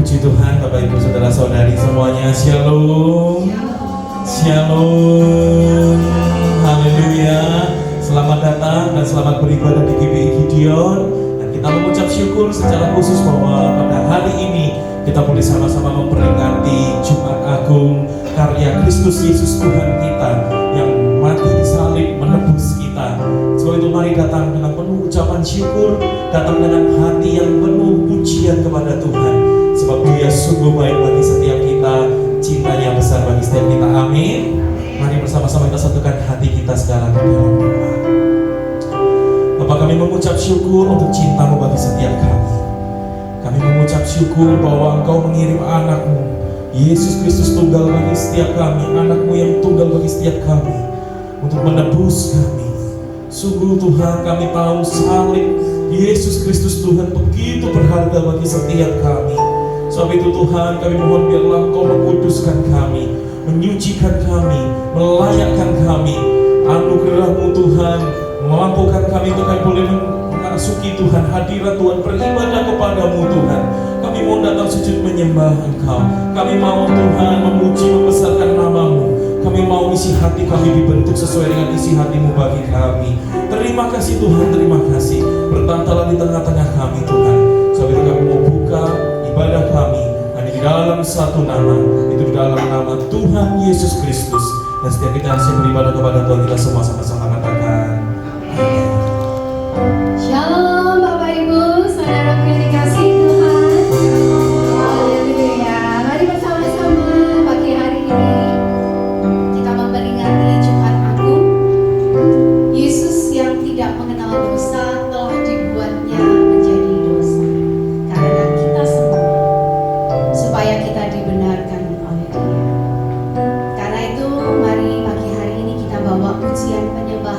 Puji Tuhan, Bapak Ibu Saudara-saudari semuanya, Shalom. Shalom. Haleluya. Selamat datang dan selamat beribadah di GBI Gideon. Dan kita mengucap syukur secara khusus bahwa pada hari ini kita boleh sama-sama memperingati Jumat Agung, karya Kristus Yesus Tuhan kita yang mati di salib menebus kita. Sebab itu mari datang dengan penuh ucapan syukur, datang dengan hati yang penuh pujian kepada Tuhan. Sebab Dia sungguh baik bagi setiap kita, cintanya besar bagi setiap kita. Amin. Mari bersama-sama kita satukan hati kita sekarang di dalam doa. Bapa, kami mengucap syukur untuk cinta-Mu bagi setiap kami. Kami mengucap syukur bahwa Engkau mengirim anak-Mu, Yesus Kristus tunggal bagi setiap kami, anak-Mu yang tunggal bagi setiap kami, untuk menebus kami. Sungguh Tuhan, kami tahu salib Yesus Kristus Tuhan begitu berharga bagi setiap kami. Sebab itu Tuhan, kami mohon biarlah Engkau menguduskan kami, menyucikan kami, melayakkan kami. Anugerah-Mu Tuhan memampukan kami untuk kami boleh memasuki Tuhan, hadirat Tuhan, beribadah kepadamu Tuhan. Kami mau datang sujud menyembah Engkau. Kami mau Tuhan memuji, membesarkan nama-Mu. Kami mau isi hati kami dibentuk sesuai dengan isi hati-Mu bagi kami. Terima kasih Tuhan, terima kasih. Bertahanlah di tengah-tengah kami Tuhan. Sebab itu kami mau buka ibadah kami hanya di dalam satu nama, itu di dalam nama Tuhan Yesus Kristus. Dan setiap kita yang beribadah kepada Tuhan, kita semua sama-sama katakan amin. Shalom Bapak Ibu, saudara yang dikasih Tuhan. Haleluya. Mari bersama-sama pagi hari ini kita memperingati Jumat Agung. Yesus yang tidak mengenal dosa telah dibuatnya menjadi dosa karena kita semua, supaya kita dibenarkan oleh Dia. Karena itu mari pagi hari ini kita bawa pujian penyembahan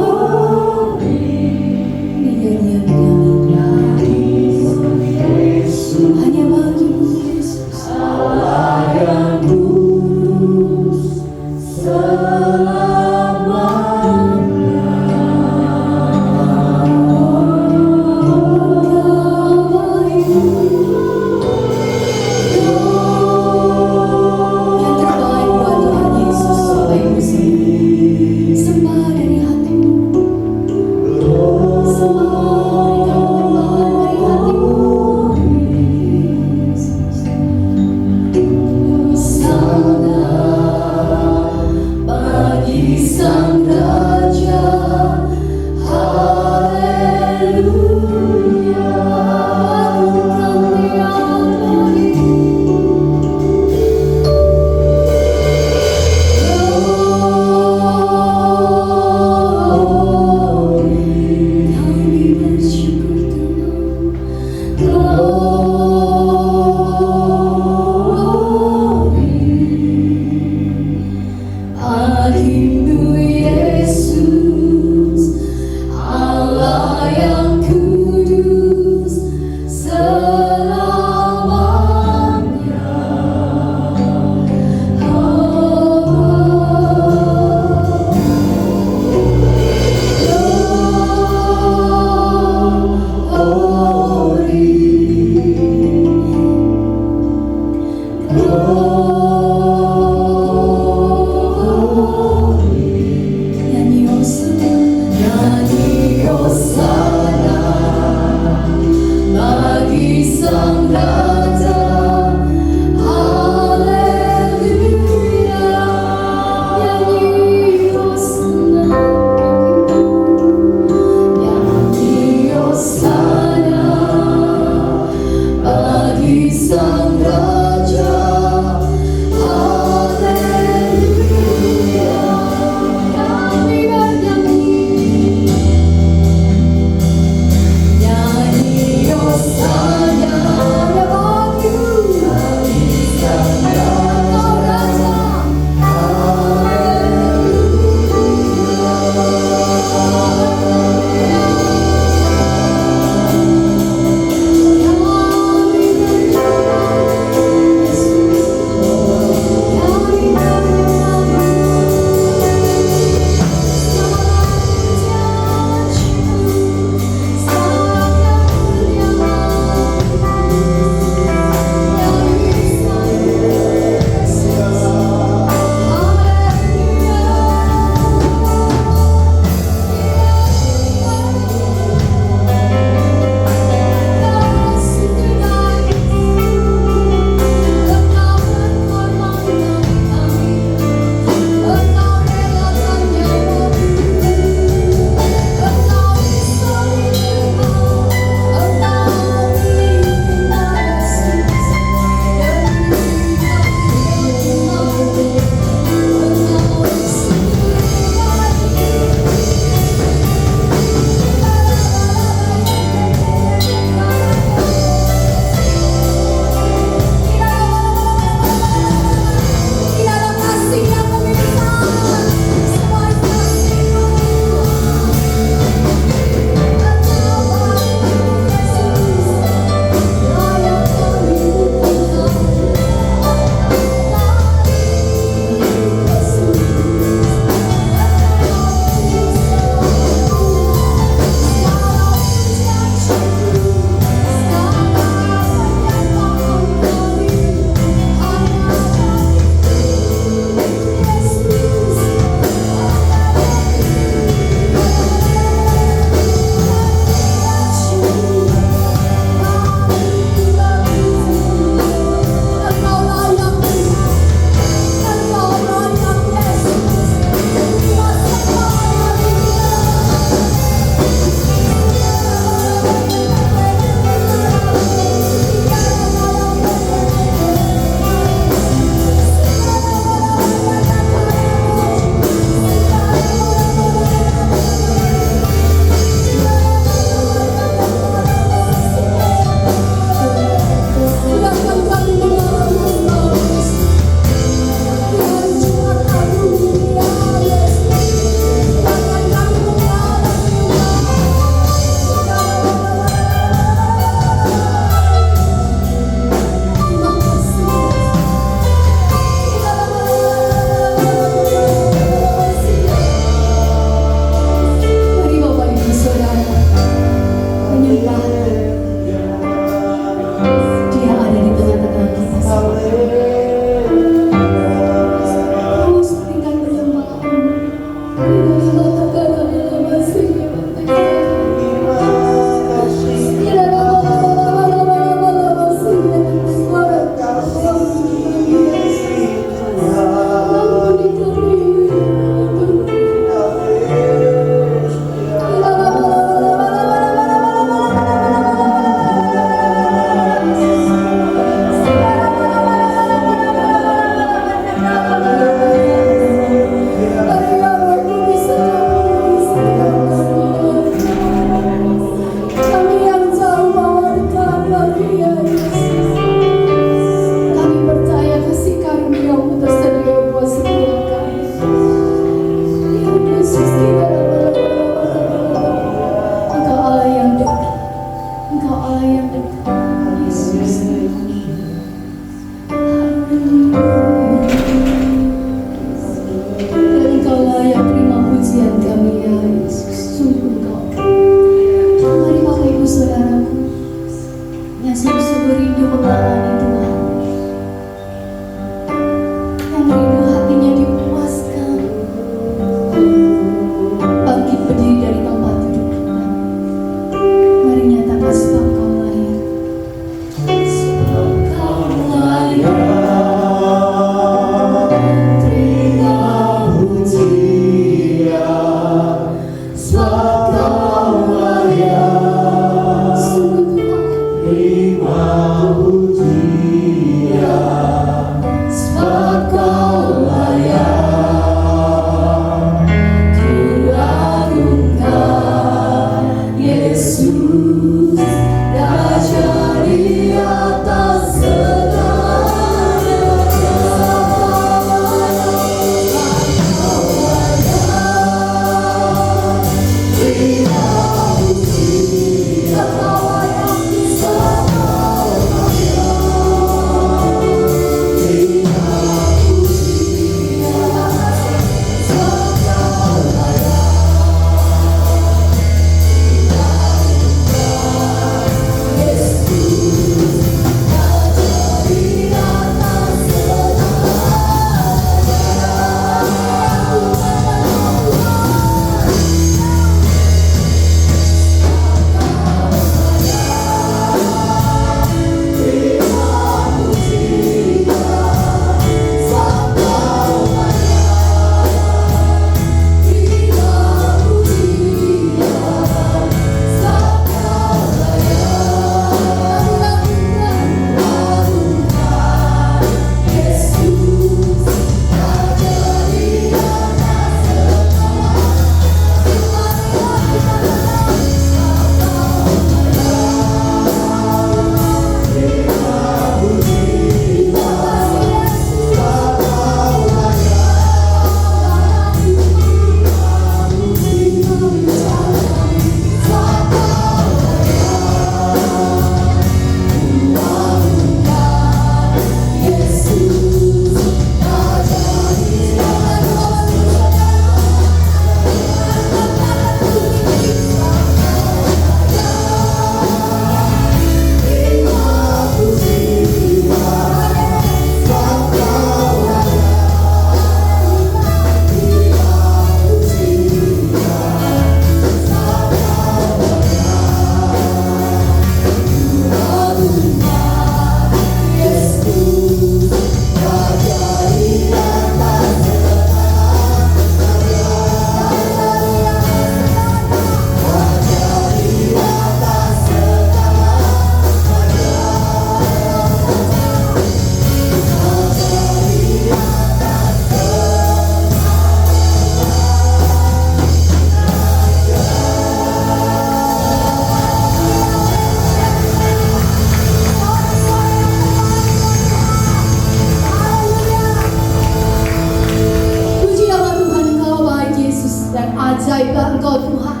ajaiblah Engkau Tuhan,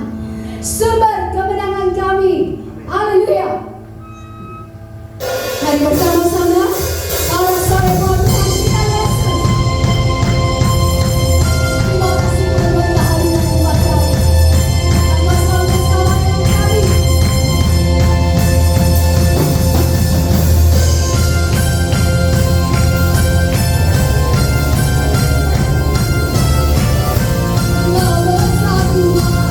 sumber kemenangan kami. Haleluya. Mari bersama-sama para sore Tuhan kita Yesus. Terima kasih Tuhan hari ini buat kami. Engkau selalu bersama dengan kami. Engkau bersama Tuhan.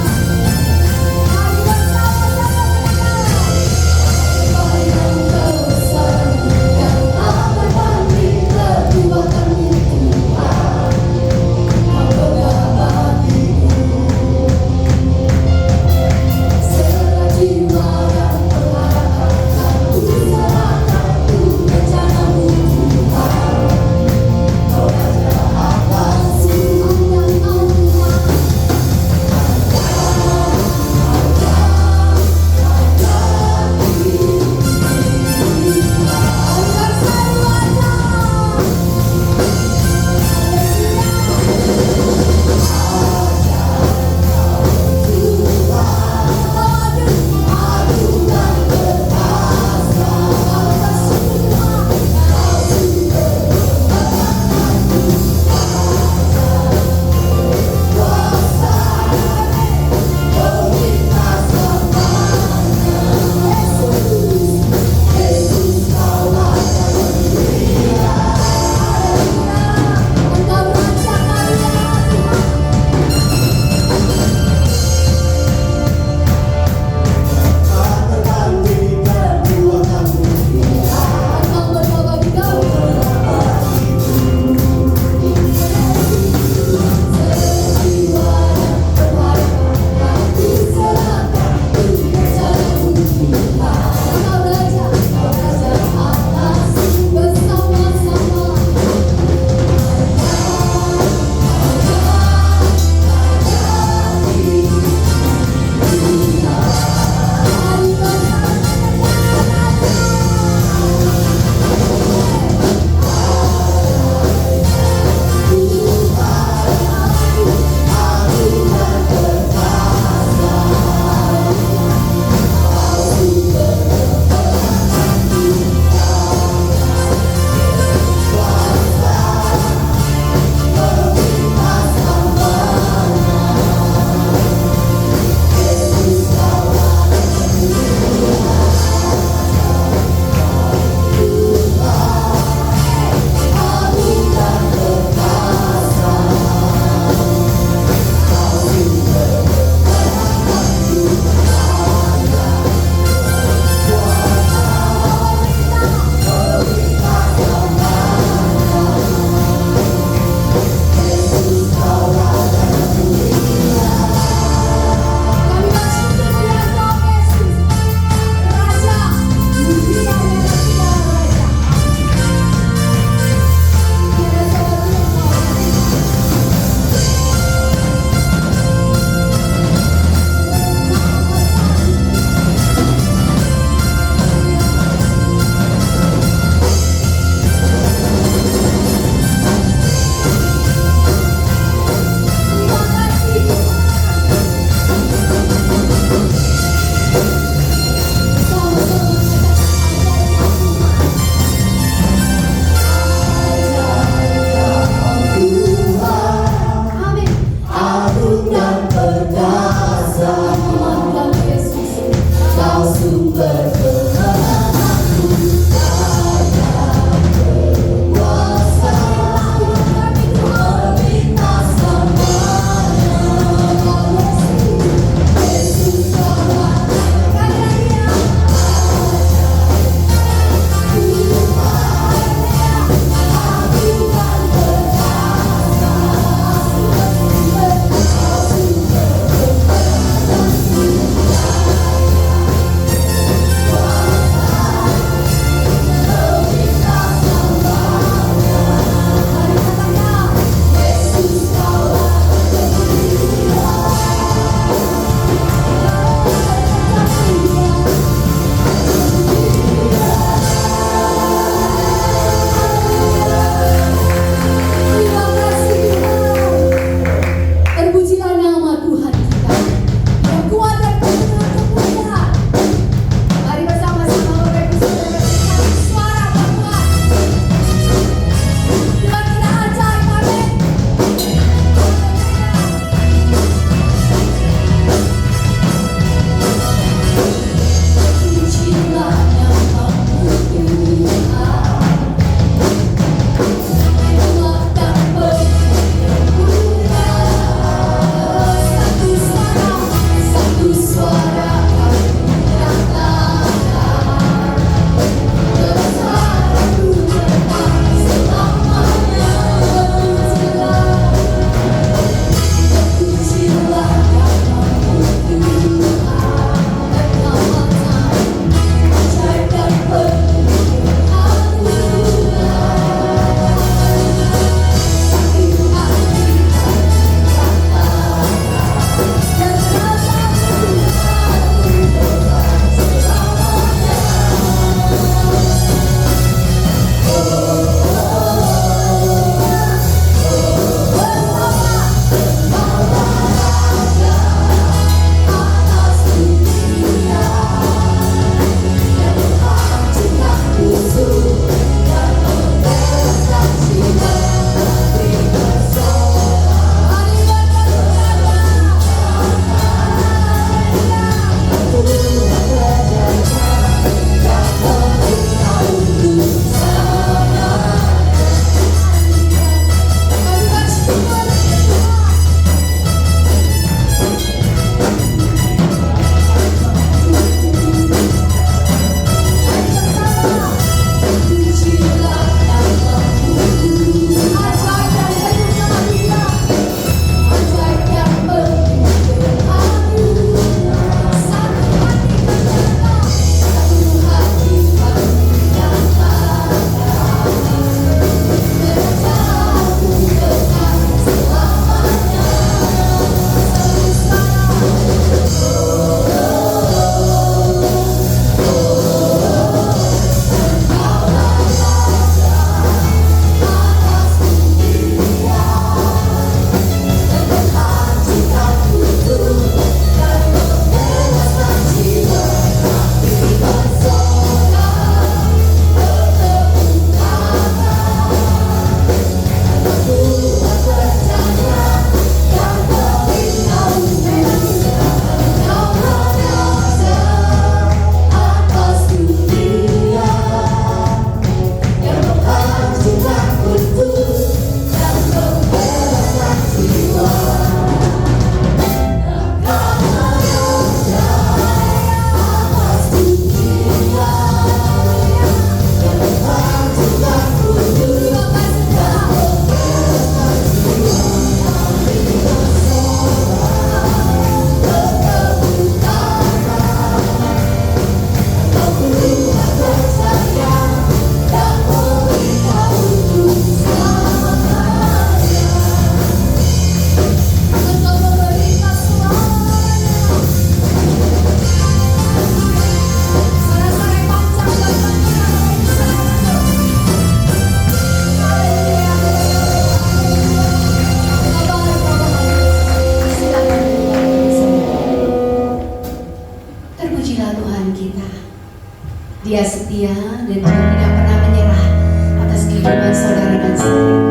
adalah Tuhan kita. Dia setia dan Dia tidak pernah menyerah atas kehidupan saudara dan saya.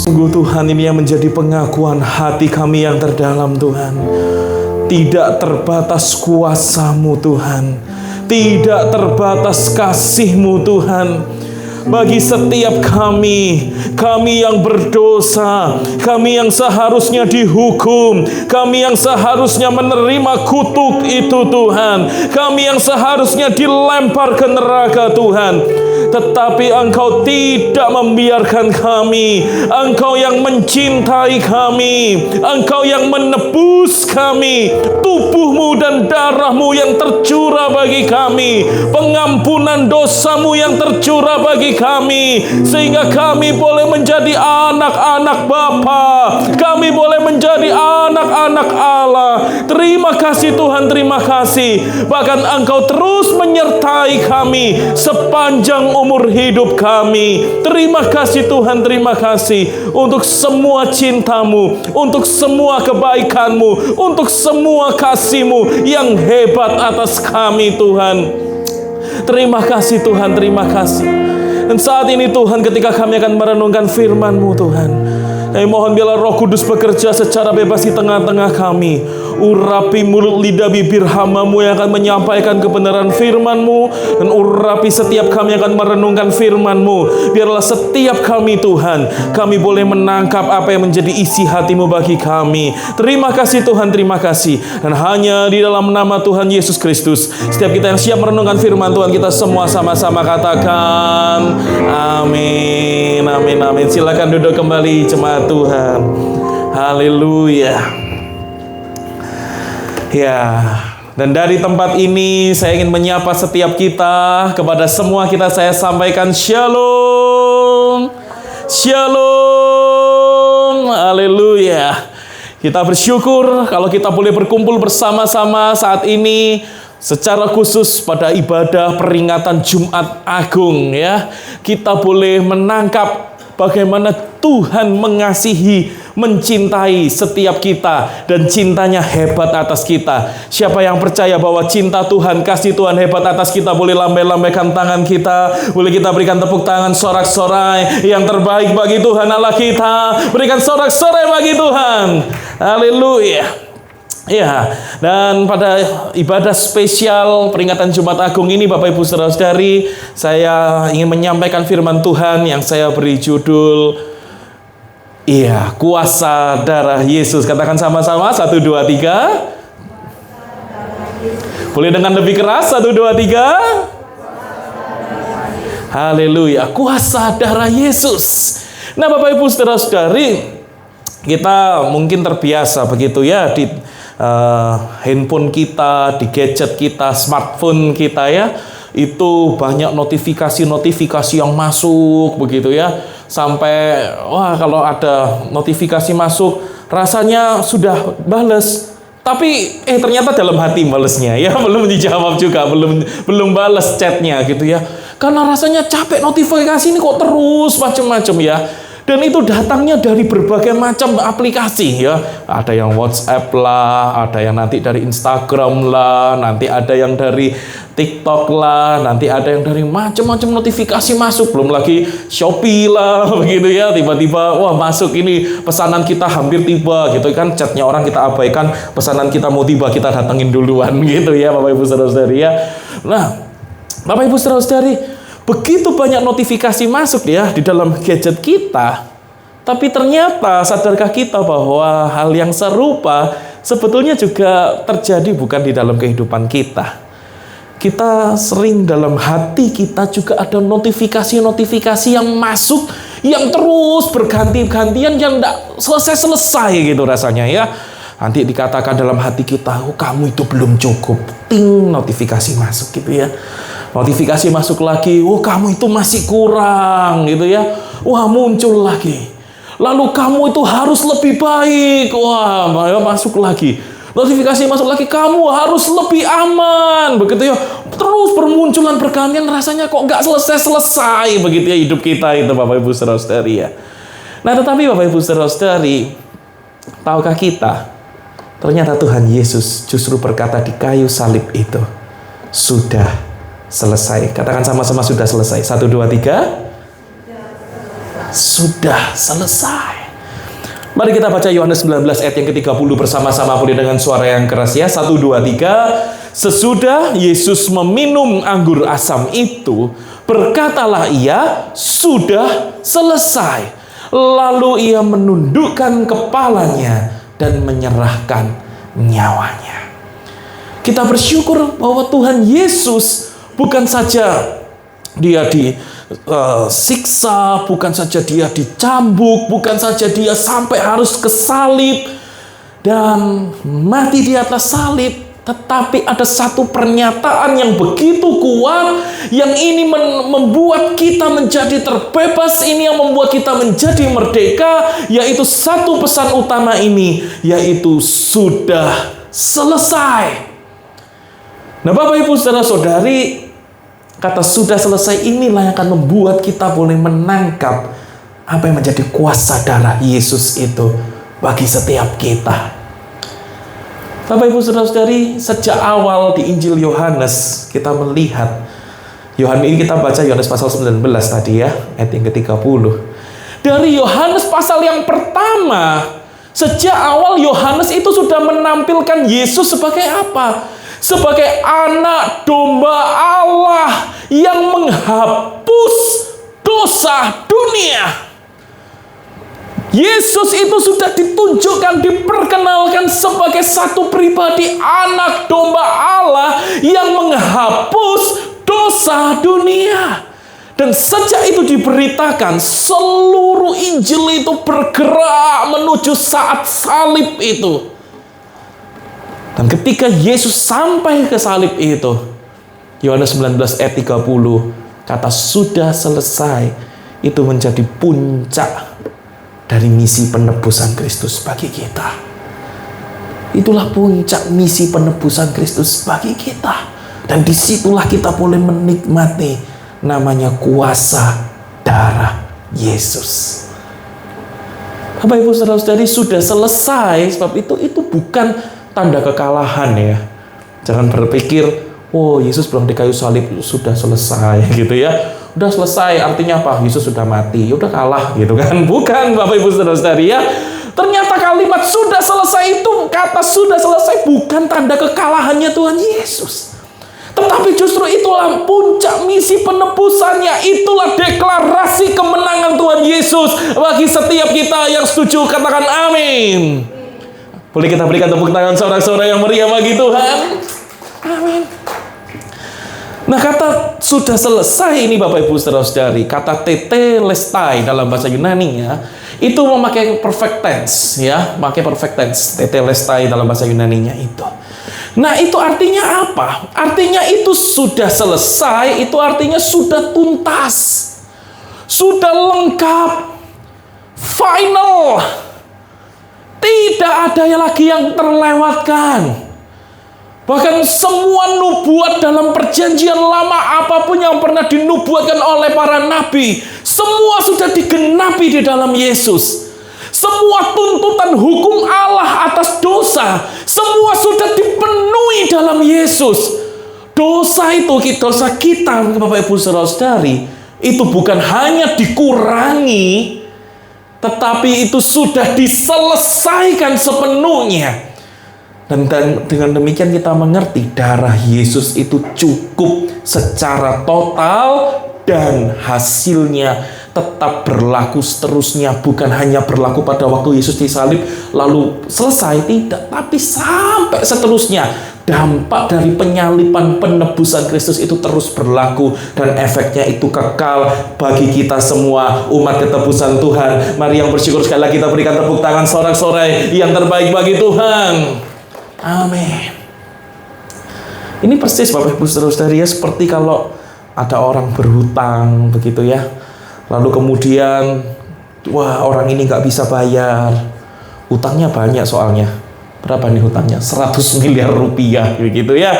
Sungguh Tuhan, ini yang menjadi pengakuan hati kami yang terdalam Tuhan. Tidak terbatas kuasa-Mu Tuhan, tidak terbatas kasih-Mu Tuhan. Bagi setiap kami yang berdosa, kami yang seharusnya dihukum, kami yang seharusnya menerima kutuk itu Tuhan, kami yang seharusnya dilempar ke neraka Tuhan. Tetapi Engkau tidak membiarkan kami. Engkau yang mencintai kami, Engkau yang menebus kami. Tubuh-Mu dan darah-Mu yang tercurah bagi kami, pengampunan dosa-Mu yang tercurah bagi kami, sehingga kami boleh menjadi anak-anak Bapa, kami boleh menjadi anak-anak Allah. Terima kasih Tuhan, terima kasih. Bahkan Engkau terus menyertai kami sepanjang umur hidup kami. Terima kasih Tuhan, terima kasih untuk semua cinta-Mu, untuk semua kebaikan-Mu, untuk semua kasih-Mu yang hebat atas kami Tuhan. Terima kasih Tuhan, terima kasih. Dan saat ini Tuhan, ketika kami akan merenungkan firman-Mu Tuhan, kami mohon biarlah Roh Kudus bekerja secara bebas di tengah-tengah kami. Urapi mulut lidah bibir hamba-Mu yang akan menyampaikan kebenaran firman-Mu, dan urapi setiap kami yang akan merenungkan firman-Mu. Biarlah setiap kami Tuhan, kami boleh menangkap apa yang menjadi isi hati-Mu bagi kami. Terima kasih Tuhan, terima kasih. Dan hanya di dalam nama Tuhan Yesus Kristus, setiap kita yang siap merenungkan firman Tuhan, kita semua sama-sama katakan amin, amin, amin. Silakan duduk kembali jemaat Tuhan. Haleluya. Ya, dan dari tempat ini saya ingin menyapa setiap kita. Kepada semua kita saya sampaikan shalom. Shalom. Haleluya. Kita bersyukur kalau kita boleh berkumpul bersama-sama saat ini, secara khusus pada ibadah peringatan Jumat Agung ya. Kita boleh menangkap bagaimana Tuhan mengasihi, mencintai setiap kita, dan cintanya hebat atas kita. Siapa yang percaya bahwa cinta Tuhan, kasih Tuhan hebat atas kita, boleh lambai-lambaikan tangan kita, boleh kita berikan tepuk tangan sorak-sorai yang terbaik bagi Tuhan Allah kita. Berikan sorak-sorai bagi Tuhan. Haleluya. Ya, dan pada ibadah spesial peringatan Jumat Agung ini, Bapak Ibu Saudara-saudari, saya ingin menyampaikan firman Tuhan yang saya beri judul kuasa darah Yesus. Katakan sama-sama, 1, 2, 3. Boleh dengan lebih keras, 1, 2, 3. Haleluya, kuasa darah Yesus. Nah Bapak Ibu Saudara-saudari, kita mungkin terbiasa begitu ya, di handphone kita, di gadget kita, smartphone kita ya, itu banyak notifikasi-notifikasi yang masuk begitu ya. Sampai kalau ada notifikasi masuk, rasanya sudah bales, tapi ternyata dalam hati balesnya ya, belum dijawab juga, belum balas chatnya gitu ya. Karena rasanya capek, notifikasi ini kok terus macam-macam ya. Dan itu datangnya dari berbagai macam aplikasi ya. Ada yang WhatsApp lah, ada yang nanti dari Instagram lah, nanti ada yang dari TikTok lah, nanti ada yang dari macam-macam notifikasi masuk. Belum lagi Shopee lah begitu ya. Tiba-tiba masuk ini pesanan kita hampir tiba gitu kan. Chatnya orang kita abaikan, pesanan kita mau tiba kita datengin duluan gitu ya Bapak Ibu Saudara-saudari ya. Nah Bapak Ibu Saudara-saudari, begitu banyak notifikasi masuk ya di dalam gadget kita, tapi ternyata sadarkah kita bahwa hal yang serupa sebetulnya juga terjadi bukan di dalam kehidupan kita. Kita sering dalam hati kita juga ada notifikasi-notifikasi yang masuk, yang terus berganti-gantian, yang tidak selesai-selesai gitu rasanya ya. Nanti dikatakan dalam hati kita, kamu itu belum cukup. Ting, notifikasi masuk gitu ya. Notifikasi masuk lagi, kamu itu masih kurang gitu ya. Muncul lagi. Lalu kamu itu harus lebih baik. Masuk lagi. Notifikasi masuk lagi, kamu harus lebih aman. Begitu ya. Terus bermunculan bergantian, rasanya kok nggak selesai-selesai begitu ya hidup kita itu Bapak Ibu Saudara-saudari ya. Nah tetapi Bapak Ibu Saudara-saudari, tahukah kita, ternyata Tuhan Yesus justru berkata di kayu salib itu, sudah selesai. Katakan sama-sama, sudah selesai. 1, 2, 3. sudah selesai. Mari kita baca Yohanes 19 ayat yang ke-30 bersama-sama, boleh dengan suara yang keras ya. 1, 2, 3. Sesudah Yesus meminum anggur asam itu, berkatalah ia, sudah selesai. Lalu ia menundukkan kepalanya dan menyerahkan nyawanya. Kita bersyukur bahwa Tuhan Yesus bukan saja dia disiksa, bukan saja dia dicambuk, bukan saja dia sampai harus ke salib dan mati di atas salib, tetapi ada satu pernyataan yang begitu kuat, yang ini membuat kita menjadi terbebas, ini yang membuat kita menjadi merdeka, yaitu satu pesan utama ini, yaitu sudah selesai. Nah, Bapak Ibu Saudara-saudari, kata sudah selesai inilah yang akan membuat kita boleh menangkap apa yang menjadi kuasa darah Yesus itu bagi setiap kita. Bapak Ibu Saudara-saudari, sejak awal di Injil Yohanes kita melihat, Yohanes ini kita baca Yohanes pasal 19 tadi ya, ayat yang ke-30. Dari Yohanes pasal yang pertama, sejak awal Yohanes itu sudah menampilkan Yesus sebagai apa? Sebagai anak domba Allah yang menghapus dosa dunia. Yesus itu sudah ditunjukkan, diperkenalkan sebagai satu pribadi anak domba Allah yang menghapus dosa dunia. Dan sejak itu diberitakan, seluruh Injil itu bergerak menuju saat salib itu. Dan ketika Yesus sampai ke salib itu, Yohanes 19 ayat 30, kata sudah selesai itu menjadi puncak dari misi penebusan Kristus bagi kita. Itulah puncak misi penebusan Kristus bagi kita. Dan disitulah kita boleh menikmati namanya kuasa darah Yesus. Bapak Ibu Saudara-saudari, sudah selesai. Sebab itu bukan tanda kekalahan ya. Jangan berpikir, oh Yesus belum di kayu salib sudah selesai gitu ya. Udah selesai artinya apa? Yesus sudah mati, udah kalah gitu kan. Bukan Bapak Ibu Saudara-saudari ya. Ternyata kalimat sudah selesai itu, kata sudah selesai bukan tanda kekalahannya Tuhan Yesus. Tetapi justru itulah puncak misi penebusannya. Itulah deklarasi kemenangan Tuhan Yesus bagi setiap kita yang setuju, katakan amin. Boleh kita berikan tepuk tangan sorak-sorai yang meriah bagi Tuhan. Amin. Nah, kata sudah selesai ini Bapak Ibu Saudara-saudari, kata tetelestai dalam bahasa Yunani ya, itu memakai perfect tense ya, memakai perfect tense, tetelestai dalam bahasa Yunaninya itu. Nah, itu artinya apa? Artinya itu sudah selesai, itu artinya sudah tuntas. Sudah lengkap. Final. Tidak ada lagi yang terlewatkan. Bahkan semua nubuat dalam perjanjian lama, apapun yang pernah dinubuatkan oleh para nabi, semua sudah digenapi di dalam Yesus. Semua tuntutan hukum Allah atas dosa, semua sudah dipenuhi dalam Yesus. Dosa itu, dosa kita, Bapak Ibu Saudara-saudari, itu bukan hanya dikurangi, tetapi itu sudah diselesaikan sepenuhnya. Dan dengan demikian kita mengerti darah Yesus itu cukup secara total dan hasilnya tetap berlaku seterusnya. Bukan hanya berlaku pada waktu Yesus disalib lalu selesai, tidak, tapi sampai seterusnya. Dampak dari penyaliban penebusan Kristus itu terus berlaku dan efeknya itu kekal bagi kita semua umat ketebusan Tuhan. Mari yang bersyukur sekali lagi kita berikan tepuk tangan sorak-sorai yang terbaik bagi Tuhan. Amin. Ini persis Bapak Ibu Saudara-saudari ya, seperti kalau ada orang berhutang begitu ya. Lalu kemudian wah, orang ini nggak bisa bayar. Hutangnya banyak soalnya. Berapa nih hutangnya? 100 miliar rupiah begitu ya.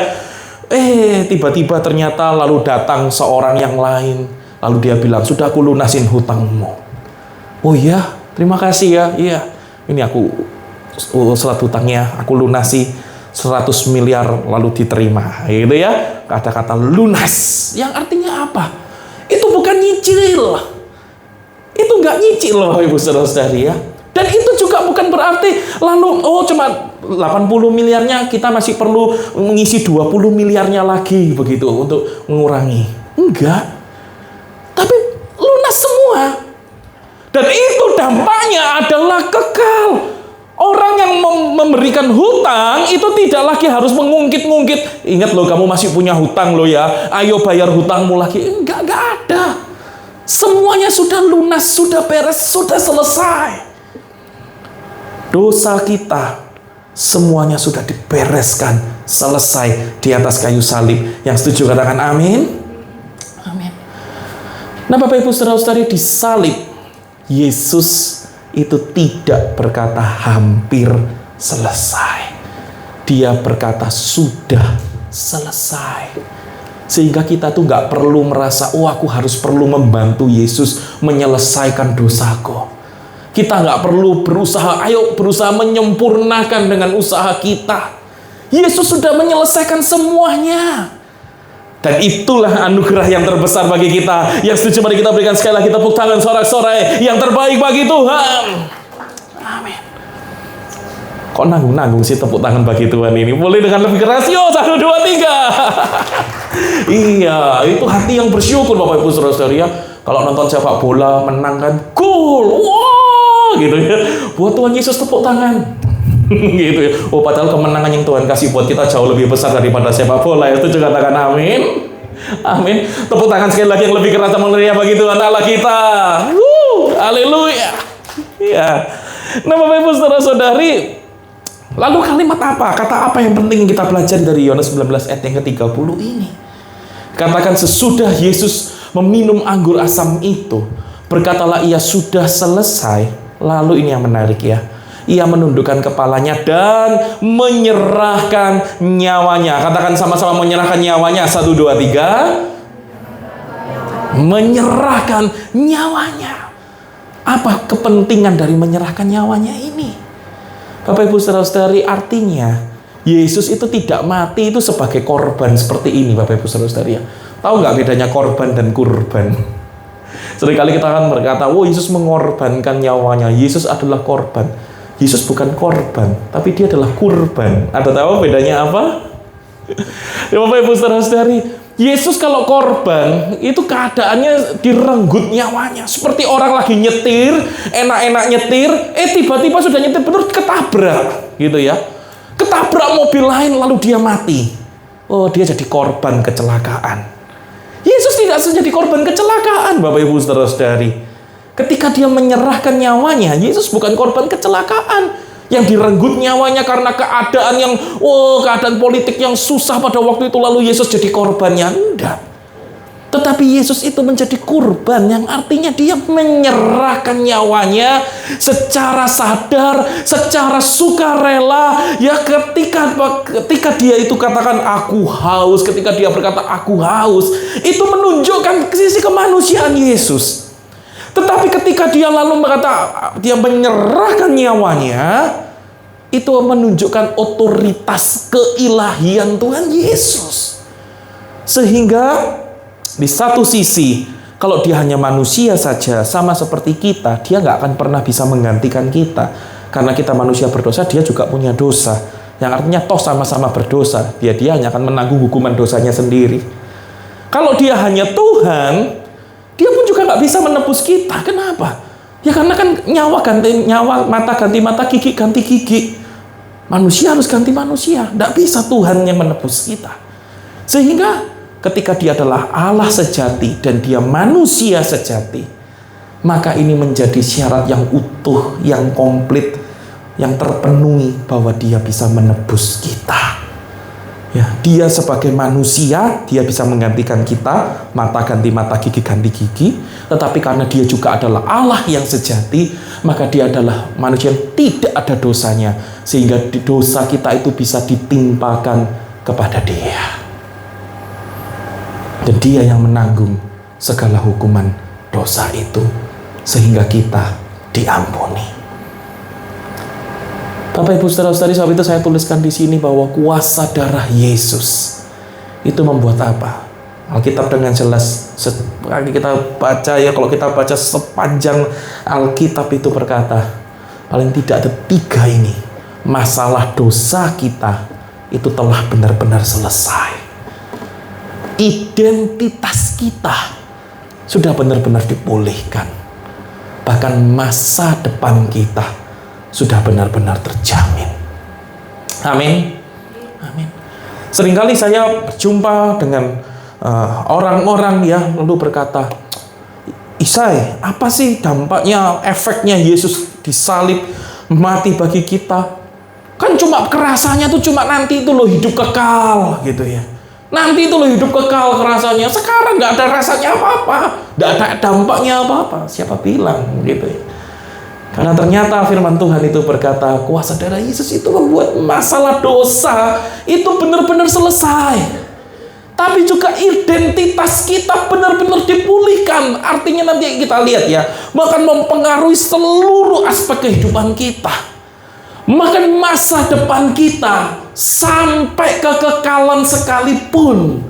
Tiba-tiba ternyata lalu datang seorang yang lain. Lalu dia bilang, sudah aku lunasin hutangmu. Oh iya, terima kasih ya. Iya, ini aku surat hutangnya aku lunasi 100 miliar lalu diterima. Gitu ya. Kata-kata lunas. Yang artinya apa? Itu bukan nyicil. itu nggak nyicil loh Ibu saudara-saudari ya. Dan itu juga bukan berarti lalu cuma 80 miliarnya kita masih perlu mengisi 20 miliarnya lagi begitu untuk mengurangi. Enggak. Tapi lunas semua. Dan itu dampaknya adalah kekal. Orang yang memberikan hutang itu tidak lagi harus mengungkit-ungkit. Ingat loh, kamu masih punya hutang loh ya. Ayo bayar hutangmu lagi. Enggak ada. Semuanya sudah lunas, sudah beres, sudah selesai. Dosa kita semuanya sudah dibereskan, selesai di atas kayu salib. Yang setuju katakan amin. Amin. Nah Bapak Ibu saudara-saudari, di salib Yesus itu tidak berkata hampir selesai. Dia berkata sudah selesai. Sehingga kita tuh nggak perlu merasa, aku harus perlu membantu Yesus menyelesaikan dosaku. Kita nggak perlu berusaha menyempurnakan dengan usaha kita. Yesus sudah menyelesaikan semuanya. Dan itulah anugerah yang terbesar bagi kita. Yang setuju, mari kita berikan sekali lagi tepuk tangan sorak-sorai yang terbaik bagi Tuhan. Amin. Kok nanggung-nanggung sih tepuk tangan bagi Tuhan ini? Boleh dengan lebih keras, yuk 1, 2, 3. Iya, itu hati yang bersyukur Bapak Ibu saudara-saudari ya. Kalau nonton sepak bola menang kan, gol, wow, gitu ya. Buat Tuhan Yesus tepuk tangan. Gitu ya. Padahal kemenangan yang Tuhan kasih buat kita jauh lebih besar daripada sepak bola. Itu juga katakan amin. Amin. Tepuk tangan sekali lagi yang lebih keras dan meriah bagi Tuhan Allah kita. Haleluya. Ya. Nah Bapak Ibu saudara-saudari, lalu kalimat apa? Kata apa yang penting kita pelajari dari Yohanes 19 ayat yang ke-30 ini? Katakan sesudah Yesus meminum anggur asam itu, berkatalah ia sudah selesai. Lalu ini yang menarik ya. Ia menundukkan kepalanya dan menyerahkan nyawanya. Katakan sama-sama, menyerahkan nyawanya. 1, 2, 3. Menyerahkan nyawanya. Apa kepentingan dari menyerahkan nyawanya ini? Bapak Ibu saudara-saudari, artinya Yesus itu tidak mati itu sebagai korban seperti ini Bapak Ibu saudara-saudari ya. Tahu nggak bedanya korban dan kurban? Seringkali kita akan berkata, Yesus mengorbankan nyawanya. Yesus adalah korban. Yesus bukan korban, tapi dia adalah kurban. Ada tahu bedanya apa? Ya Bapak Ibu saudara-saudari, Yesus kalau korban itu keadaannya direnggut nyawanya. Seperti orang lagi nyetir, enak-enak nyetir, tiba-tiba sudah nyetir betul ketabrak, gitu ya. Ketabrak mobil lain lalu dia mati. Dia jadi korban kecelakaan. Yesus tidak menjadi korban kecelakaan Bapak Ibu saudara-saudari. Ketika dia menyerahkan nyawanya, Yesus bukan korban kecelakaan yang direnggut nyawanya karena keadaan politik yang susah pada waktu itu lalu Yesus jadi korbannya. Enggak. Tetapi Yesus itu menjadi kurban yang artinya dia menyerahkan nyawanya secara sadar, secara sukarela. Ya ketika dia itu katakan aku haus, ketika dia berkata aku haus, itu menunjukkan sisi kemanusiaan Yesus. Tetapi ketika dia lalu berkata dia menyerahkan nyawanya, itu menunjukkan otoritas keilahian Tuhan Yesus. Sehingga di satu sisi, kalau dia hanya manusia saja, sama seperti kita, dia nggak akan pernah bisa menggantikan kita. Karena kita manusia berdosa, dia juga punya dosa. Yang artinya toh sama-sama berdosa. Dia hanya akan menanggung hukuman dosanya sendiri. Kalau dia hanya Tuhan, dia pun juga nggak bisa menebus kita. Kenapa? Ya karena kan nyawa ganti nyawa, mata ganti mata, gigi ganti gigi. Manusia harus ganti manusia. Nggak bisa Tuhan yang menebus kita. Sehingga ketika dia adalah Allah sejati dan dia manusia sejati, maka ini menjadi syarat yang utuh, yang komplit, yang terpenuhi bahwa dia bisa menebus kita. Ya, dia sebagai manusia, dia bisa menggantikan kita, mata ganti mata, gigi ganti gigi. Tetapi karena dia juga adalah Allah yang sejati, maka dia adalah manusia yang tidak ada dosanya. Sehingga dosa kita itu bisa ditimpakan kepada dia. Dan dia yang menanggung segala hukuman dosa itu. Sehingga kita diampuni. Bapak Ibu saudara-saudari, sebab itu saya tuliskan di sini bahwa kuasa darah Yesus itu membuat apa? Alkitab dengan jelas kita baca ya, kalau kita baca sepanjang Alkitab itu berkata, paling tidak ada 3 ini. Masalah dosa kita itu telah benar-benar selesai. Identitas kita sudah benar-benar dipulihkan. Bahkan masa depan kita sudah benar-benar terjamin. Amin. Amin. Seringkali saya berjumpa dengan orang-orang yang lalu berkata, Isai, apa sih dampaknya, efeknya Yesus disalib, mati bagi kita? Kan cuma kerasanya tuh cuma nanti itu loh hidup kekal gitu ya. Nanti itu loh hidup kekal kerasanya. Sekarang nggak ada rasanya apa-apa, nggak ada dampaknya apa-apa. Siapa bilang gitu ya? Karena ternyata firman Tuhan itu berkata, kuasa darah Yesus itu membuat masalah dosa itu benar-benar selesai. Tapi juga identitas kita benar-benar dipulihkan. Artinya nanti kita lihat ya, bahkan mempengaruhi seluruh aspek kehidupan kita. Bahkan masa depan kita sampai kekekalan sekalipun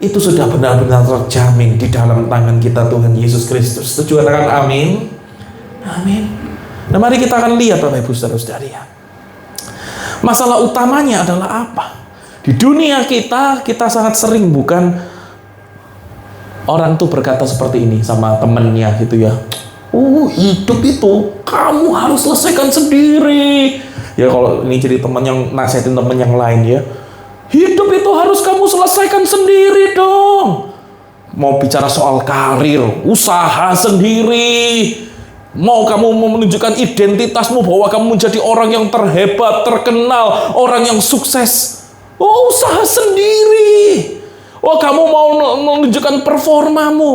itu sudah benar-benar terjamin di dalam tangan kita, Tuhan Yesus Kristus. Setuju katakan amin? Amin. Nah, mari kita akan lihat Bapak Ibu Saudara-saudari ya. Masalah utamanya adalah apa? Di dunia kita sangat sering bukan orang tuh berkata seperti ini sama temennya gitu ya. Hidup itu kamu harus selesaikan sendiri. Ya kalau ini jadi teman yang nasihatin teman yang lain ya. Hidup itu harus kamu selesaikan sendiri dong. Mau bicara soal karir, usaha sendiri. Mau kamu menunjukkan identitasmu bahwa kamu menjadi orang yang terhebat, terkenal, orang yang sukses. Usaha sendiri. Kamu mau menunjukkan performamu.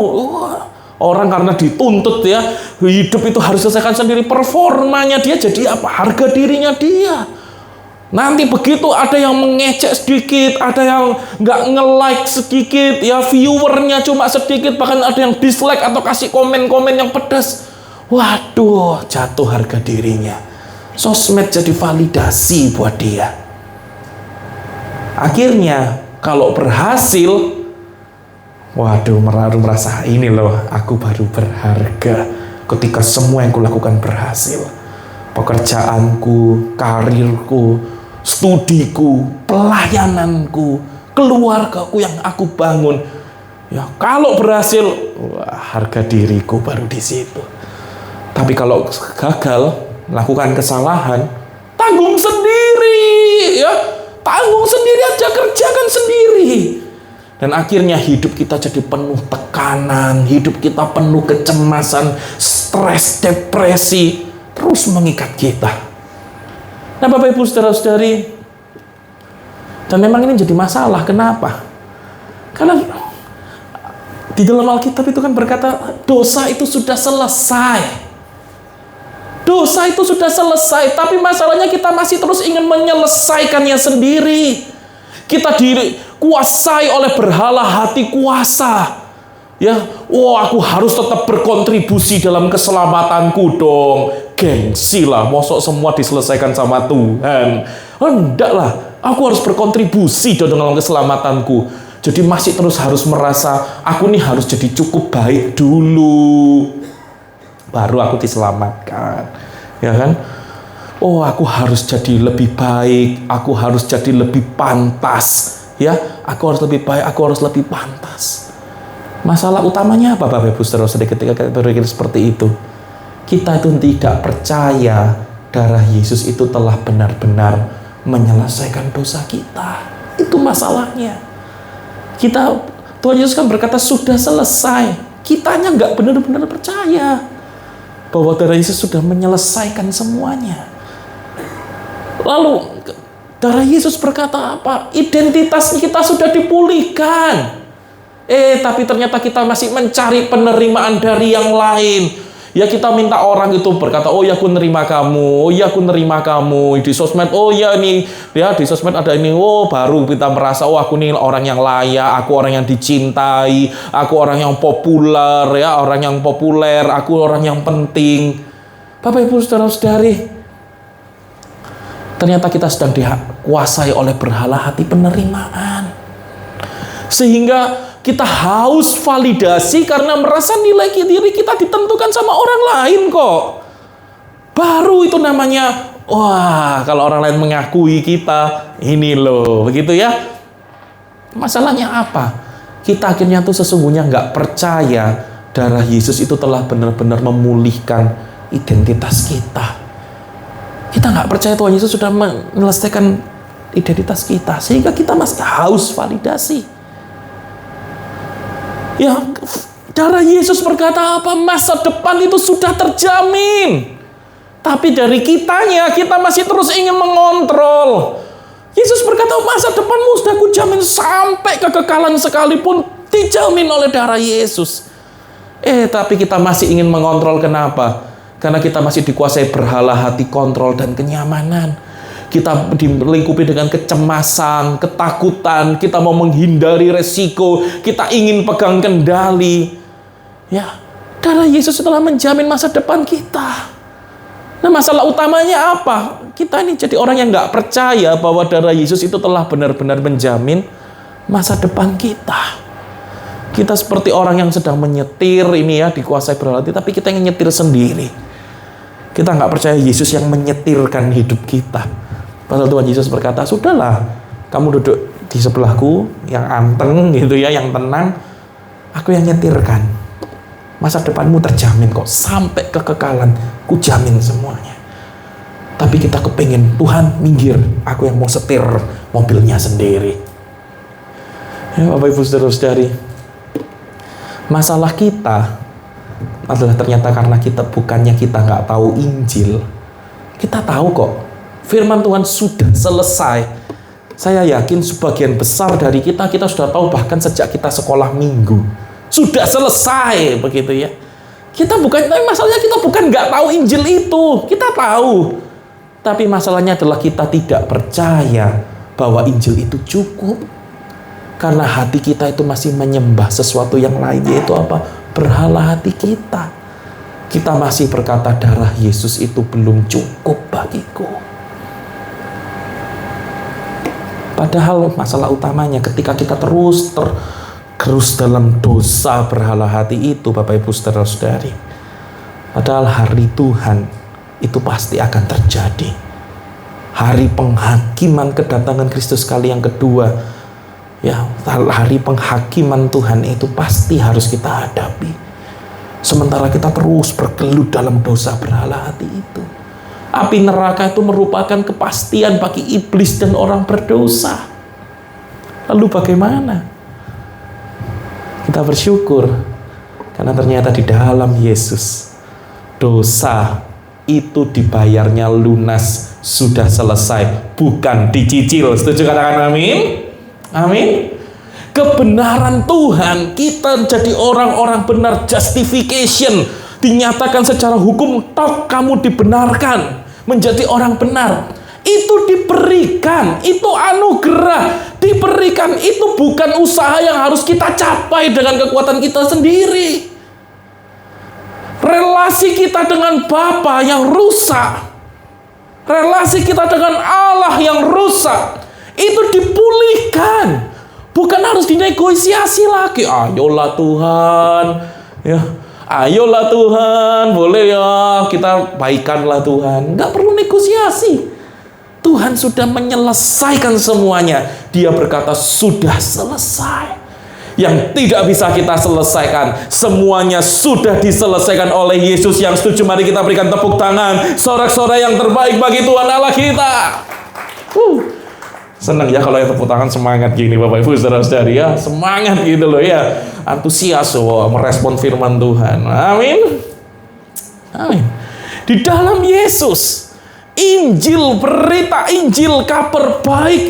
Orang karena dituntut ya, hidup itu harus selesaikan sendiri. Performanya dia jadi apa? Harga dirinya dia. Nanti begitu ada yang mengecek sedikit, ada yang nggak nge-like sedikit, ya viewernya cuma sedikit, bahkan ada yang dislike atau kasih komen-komen yang pedas. Waduh, jatuh harga dirinya. Sosmed jadi validasi buat dia. Akhirnya kalau berhasil, waduh, merasa ini loh, aku baru berharga ketika semua yang kulakukan berhasil. Pekerjaanku, karirku, studiku, pelayananku, keluargaku yang aku bangun. Ya, kalau berhasil, harga diriku baru di situ. Tapi kalau gagal, lakukan kesalahan, tanggung sendiri, ya. Tanggung sendiri aja, kerjakan sendiri. Dan akhirnya hidup kita jadi penuh tekanan, hidup kita penuh kecemasan, stres, depresi, terus mengikat kita. Nah Bapak Ibu Saudara-saudari, dan memang ini jadi masalah. Kenapa? Karena di dalam Alkitab itu kan berkata, dosa itu sudah selesai. Dosa itu sudah selesai, tapi masalahnya kita masih terus ingin menyelesaikannya sendiri. Kita dikuasai oleh berhala hati kuasa. Ya, aku harus tetap berkontribusi dalam keselamatanku dong. Gengsi lah, mosok semua diselesaikan sama Tuhan. Enggak lah, aku harus berkontribusi dalam keselamatanku. Jadi masih terus harus merasa aku nih harus jadi cukup baik dulu, baru aku diselamatkan, ya kan? Aku harus jadi lebih baik, aku harus jadi lebih pantas, ya. Aku harus lebih baik, aku harus lebih pantas. Masalah utamanya apa, Bapak Ibu Saudara-saudari, ketika kita berpikir seperti itu? Kita itu tidak percaya darah Yesus itu telah benar-benar menyelesaikan dosa kita. Itu masalahnya. Tuhan Yesus kan berkata sudah selesai. Kitanya nggak benar-benar percaya bahwa darah Yesus sudah menyelesaikan semuanya. Lalu darah Yesus berkata apa? Identitas kita sudah dipulihkan. Tapi ternyata kita masih mencari penerimaan dari yang lain. Ya kita minta orang itu berkata, ya aku nerima kamu, ya aku nerima kamu di sosmed, ya ini, ya di sosmed ada ini, baru kita merasa, aku nih orang yang layak, aku orang yang dicintai, aku orang yang populer, ya orang yang populer, aku orang yang penting. Bapak Ibu Saudara-saudari, ternyata kita sedang dikuasai oleh berhala hati penerimaan. Sehingga Kita haus validasi karena merasa nilai diri kita ditentukan sama orang lain kok. Baru itu namanya, wah, kalau orang lain mengakui kita, ini loh, begitu ya. Masalahnya apa? Kita akhirnya tuh sesungguhnya nggak percaya darah Yesus itu telah benar-benar memulihkan identitas kita. Kita nggak percaya Tuhan Yesus sudah menyelesaikan identitas kita, sehingga kita masih haus validasi. Ya, darah Yesus berkata apa? Masa depan itu sudah terjamin. Tapi dari kitanya, kita masih terus ingin mengontrol. Yesus berkata, masa depanmu sudah kujamin sampai kekekalan sekalipun dijamin oleh darah Yesus. Tapi kita masih ingin mengontrol. Kenapa? Karena kita masih dikuasai berhala hati, kontrol, dan kenyamanan. Kita dilingkupi dengan kecemasan, ketakutan, kita mau menghindari resiko, kita ingin pegang kendali. Ya, darah Yesus telah menjamin masa depan kita. Nah, masalah utamanya apa? Kita ini jadi orang yang nggak percaya bahwa darah Yesus itu telah benar-benar menjamin masa depan kita. Kita seperti orang yang sedang menyetir ini ya, dikuasai berhala hati, tapi kita ingin nyetir sendiri. Kita nggak percaya Yesus yang menyetirkan hidup kita. Padahal Tuhan Yesus berkata, sudahlah, kamu duduk di sebelahku, yang anteng gitu ya, yang tenang, aku yang nyetirkan. Masa depanmu terjamin kok, sampai kekekalan, ku jamin semuanya. Tapi kita kepingin, Tuhan minggir, aku yang mau setir mobilnya sendiri. Ya, Bapak Ibu Saudara-saudari, masalah kita adalah ternyata karena kita nggak tahu Injil. Kita tahu kok, firman Tuhan sudah selesai. Saya yakin sebagian besar dari kita sudah tahu bahkan sejak kita sekolah minggu. Sudah selesai, begitu ya. Tapi masalahnya kita bukan nggak tahu Injil itu. Kita tahu. Tapi masalahnya adalah kita tidak percaya bahwa Injil itu cukup. Karena hati kita itu masih menyembah sesuatu yang lain, yaitu apa? Berhala hati kita. Kita masih berkata darah Yesus itu belum cukup bagiku. Padahal masalah utamanya ketika kita terus tergerus dalam dosa berhala hati itu, Bapak Ibu Saudara-saudari. Padahal hari Tuhan itu pasti akan terjadi. Hari penghakiman kedatangan Kristus kali yang kedua. Ya, hari penghakiman Tuhan itu pasti harus kita hadapi. Sementara kita terus bergelut dalam dosa berhala hati itu. Api neraka itu merupakan kepastian bagi iblis dan orang berdosa. Lalu bagaimana? Kita bersyukur karena ternyata di dalam Yesus dosa itu dibayarnya lunas, sudah selesai, bukan dicicil. Setuju katakan amin? Amin. Kebenaran Tuhan, kita jadi orang-orang benar, justification, dinyatakan secara hukum, toh kamu dibenarkan menjadi orang benar. Itu diberikan, itu anugerah, diberikan, itu bukan usaha yang harus kita capai dengan kekuatan kita sendiri. Relasi kita dengan Bapa yang rusak, relasi kita dengan Allah yang rusak, itu dipulihkan, bukan harus dinegosiasi lagi. Ayolah Tuhan, ya, ayolah Tuhan, boleh ya kita baikanlah Tuhan. Nggak perlu negosiasi. Tuhan sudah menyelesaikan semuanya. Dia berkata sudah selesai. Yang tidak bisa kita selesaikan, semuanya sudah diselesaikan oleh Yesus. Yang setuju, mari kita berikan tepuk tangan, sorak-sorai yang terbaik bagi Tuhan Allah kita. Senang ya kalau yang tepuk tangan semangat gini, Bapak Ibu Saudara-saudari ya, semangat gitu loh ya, antusias merespon firman Tuhan. Amin. Amin. Di dalam Yesus, Injil, berita Injil, kabar baik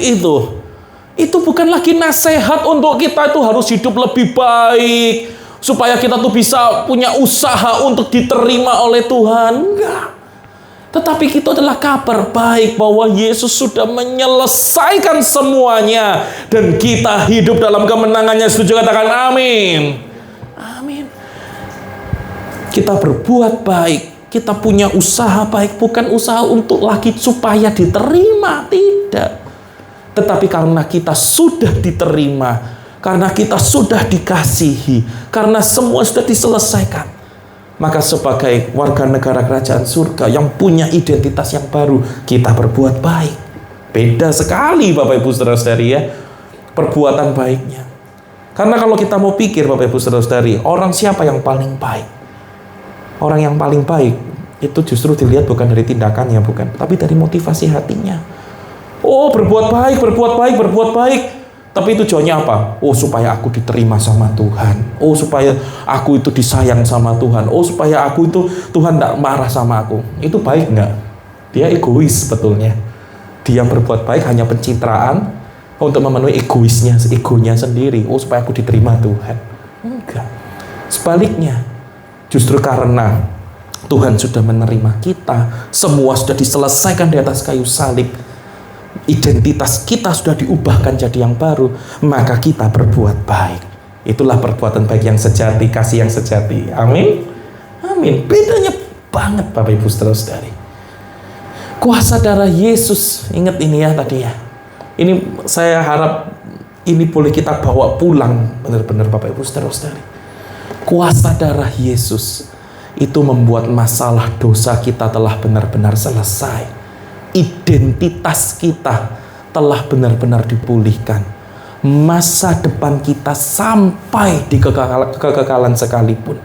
itu bukan lagi nasihat untuk kita itu harus hidup lebih baik supaya kita tuh bisa punya usaha untuk diterima oleh Tuhan. Enggak. Tetapi itu adalah kabar baik bahwa Yesus sudah menyelesaikan semuanya dan kita hidup dalam kemenangannya. Setuju katakan amin. Amin. Kita berbuat baik, kita punya usaha baik, bukan usaha untuk lagi supaya diterima, tidak. Tetapi karena kita sudah diterima, karena kita sudah dikasihi, karena semua sudah diselesaikan, maka sebagai warga negara kerajaan surga yang punya identitas yang baru, kita berbuat baik. Beda sekali Bapak Ibu Saudara-saudari ya, perbuatan baiknya. Karena kalau kita mau pikir Bapak Ibu Saudara-saudari, orang siapa yang paling baik? Orang yang paling baik itu justru dilihat bukan dari tindakannya, bukan, tapi dari motivasi hatinya. Oh, berbuat baik, berbuat baik, berbuat baik. Tapi tujuannya apa? Oh, supaya aku diterima sama Tuhan. Oh, supaya aku itu disayang sama Tuhan. Oh, supaya aku itu Tuhan tidak marah sama aku. Itu baik nggak? Dia egois sebetulnya. Dia berbuat baik hanya pencitraan untuk memenuhi egonya sendiri. Oh, supaya aku diterima Tuhan. Enggak. Sebaliknya, justru karena Tuhan sudah menerima kita, semua sudah diselesaikan di atas kayu salib, identitas kita sudah diubahkan jadi yang baru, maka kita berbuat baik. Itulah perbuatan baik yang sejati, kasih yang sejati. Amin. Amin. Bedanya banget Bapak Ibu Saudara-saudari. Kuasa darah Yesus, ingat ini ya tadi ya. Ini saya harap ini boleh kita bawa pulang benar-benar Bapak Ibu Saudara-saudari. Kuasa darah Yesus itu membuat masalah dosa kita telah benar-benar selesai. Identitas kita telah benar-benar dipulihkan. Masa depan kita sampai di kekekalan sekalipun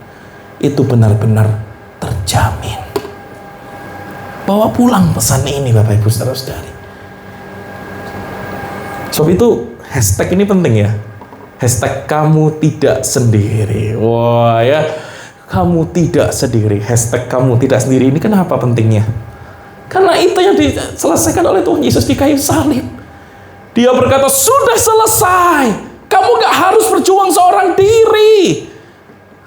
itu benar-benar terjamin. Bawa pulang pesan ini Bapak Ibu Saudara-saudari. Sebab itu hashtag ini penting ya. Hashtag kamu tidak sendiri. Wah ya, kamu tidak sendiri. Hashtag kamu tidak sendiri ini kenapa pentingnya? Karena itu yang diselesaikan oleh Tuhan Yesus di kayu salib. Dia berkata, sudah selesai. Kamu gak harus berjuang seorang diri.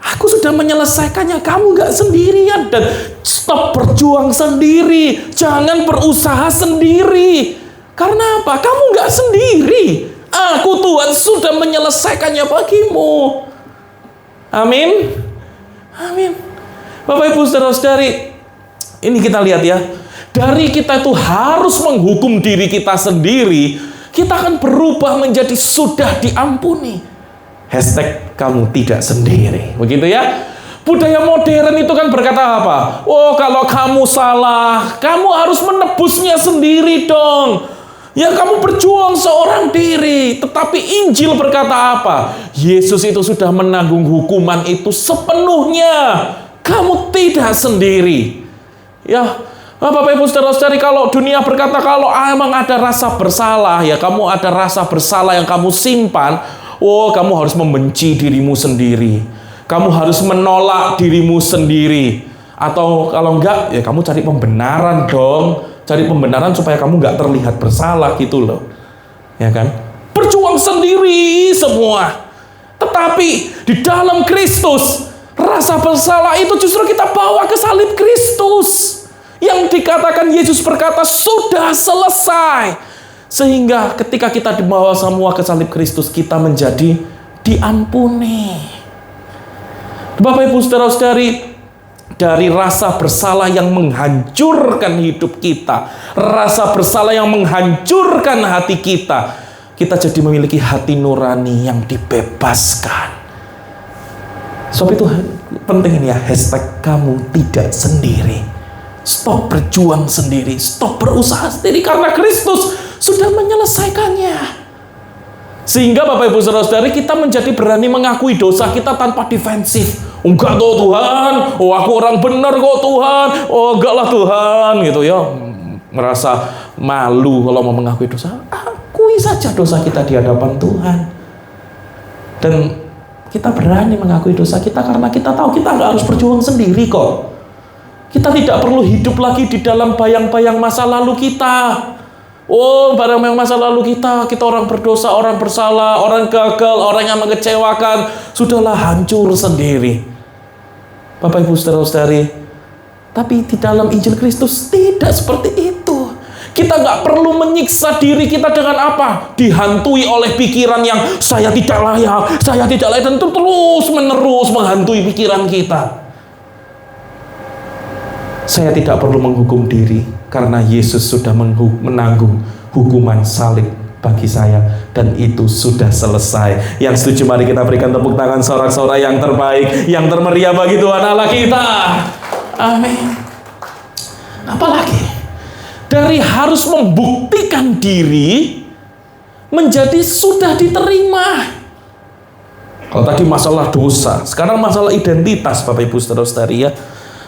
Aku sudah menyelesaikannya. Kamu gak sendirian. Dan stop berjuang sendiri. Jangan berusaha sendiri. Karena apa? Kamu gak sendiri. Aku Tuhan sudah menyelesaikannya bagimu. Amin. Amin. Bapak Ibu Saudara-saudari, ini kita lihat ya. Dari kita itu harus menghukum diri kita sendiri, kita akan berubah menjadi sudah diampuni. Hashtag kamu tidak sendiri. Begitu ya. Budaya modern itu kan berkata apa? Oh, kalau kamu salah, kamu harus menebusnya sendiri dong. Ya, kamu berjuang seorang diri. Tetapi Injil berkata apa? Yesus itu sudah menanggung hukuman itu sepenuhnya. Kamu tidak sendiri. Ya, Bapak Ibu Saudara-saudari, kalau dunia berkata kalau emang ada rasa bersalah, ya kamu ada rasa bersalah yang kamu simpan, oh kamu harus membenci dirimu sendiri. Kamu harus menolak dirimu sendiri. Atau kalau enggak, ya kamu cari pembenaran dong. Cari pembenaran supaya kamu enggak terlihat bersalah gitu loh. Ya kan? Berjuang sendiri semua. Tetapi di dalam Kristus, rasa bersalah itu justru kita bawa ke salib Kristus. Yang dikatakan Yesus berkata sudah selesai. Sehingga ketika kita dibawa semua ke salib Kristus, kita menjadi diampuni. Bapak Ibu Saudara-saudari, dari rasa bersalah yang menghancurkan hidup kita, rasa bersalah yang menghancurkan hati kita, kita jadi memiliki hati nurani yang dibebaskan. Sebab itu penting ini ya, hashtag kamu tidak sendiri. Stop berjuang sendiri, stop berusaha sendiri, karena Kristus sudah menyelesaikannya. Sehingga Bapak Ibu Saudara-saudari, kita menjadi berani mengakui dosa kita tanpa defensif. Enggak toh Tuhan, oh aku orang benar kok Tuhan, oh enggak lah Tuhan, gitu ya. Merasa malu kalau mau mengakui dosa. Akui saja dosa kita di hadapan Tuhan. Dan kita berani mengakui dosa kita karena kita tahu kita nggak harus berjuang sendiri kok. Kita tidak perlu hidup lagi di dalam bayang-bayang masa lalu kita. Oh, bayang-bayang masa lalu kita orang berdosa, orang bersalah, orang gagal, orang yang mengecewakan. Sudahlah, hancur sendiri. Bapak Ibu Saudara-saudari, tapi di dalam Injil Kristus tidak seperti itu. Kita nggak perlu menyiksa diri kita dengan apa? Dihantui oleh pikiran yang saya tidak layak, dan itu terus-menerus menghantui pikiran kita. Saya tidak perlu menghukum diri karena Yesus sudah menanggung hukuman salib bagi saya, dan itu sudah selesai. Yang setuju mari kita berikan tepuk tangan sorak-sorai yang terbaik, yang termeriah bagi Tuhan Allah kita. Amin. Apalagi dari harus membuktikan diri menjadi sudah diterima. Kalau tadi masalah dosa, sekarang masalah identitas, Bapak Ibu Saudara-saudari ya.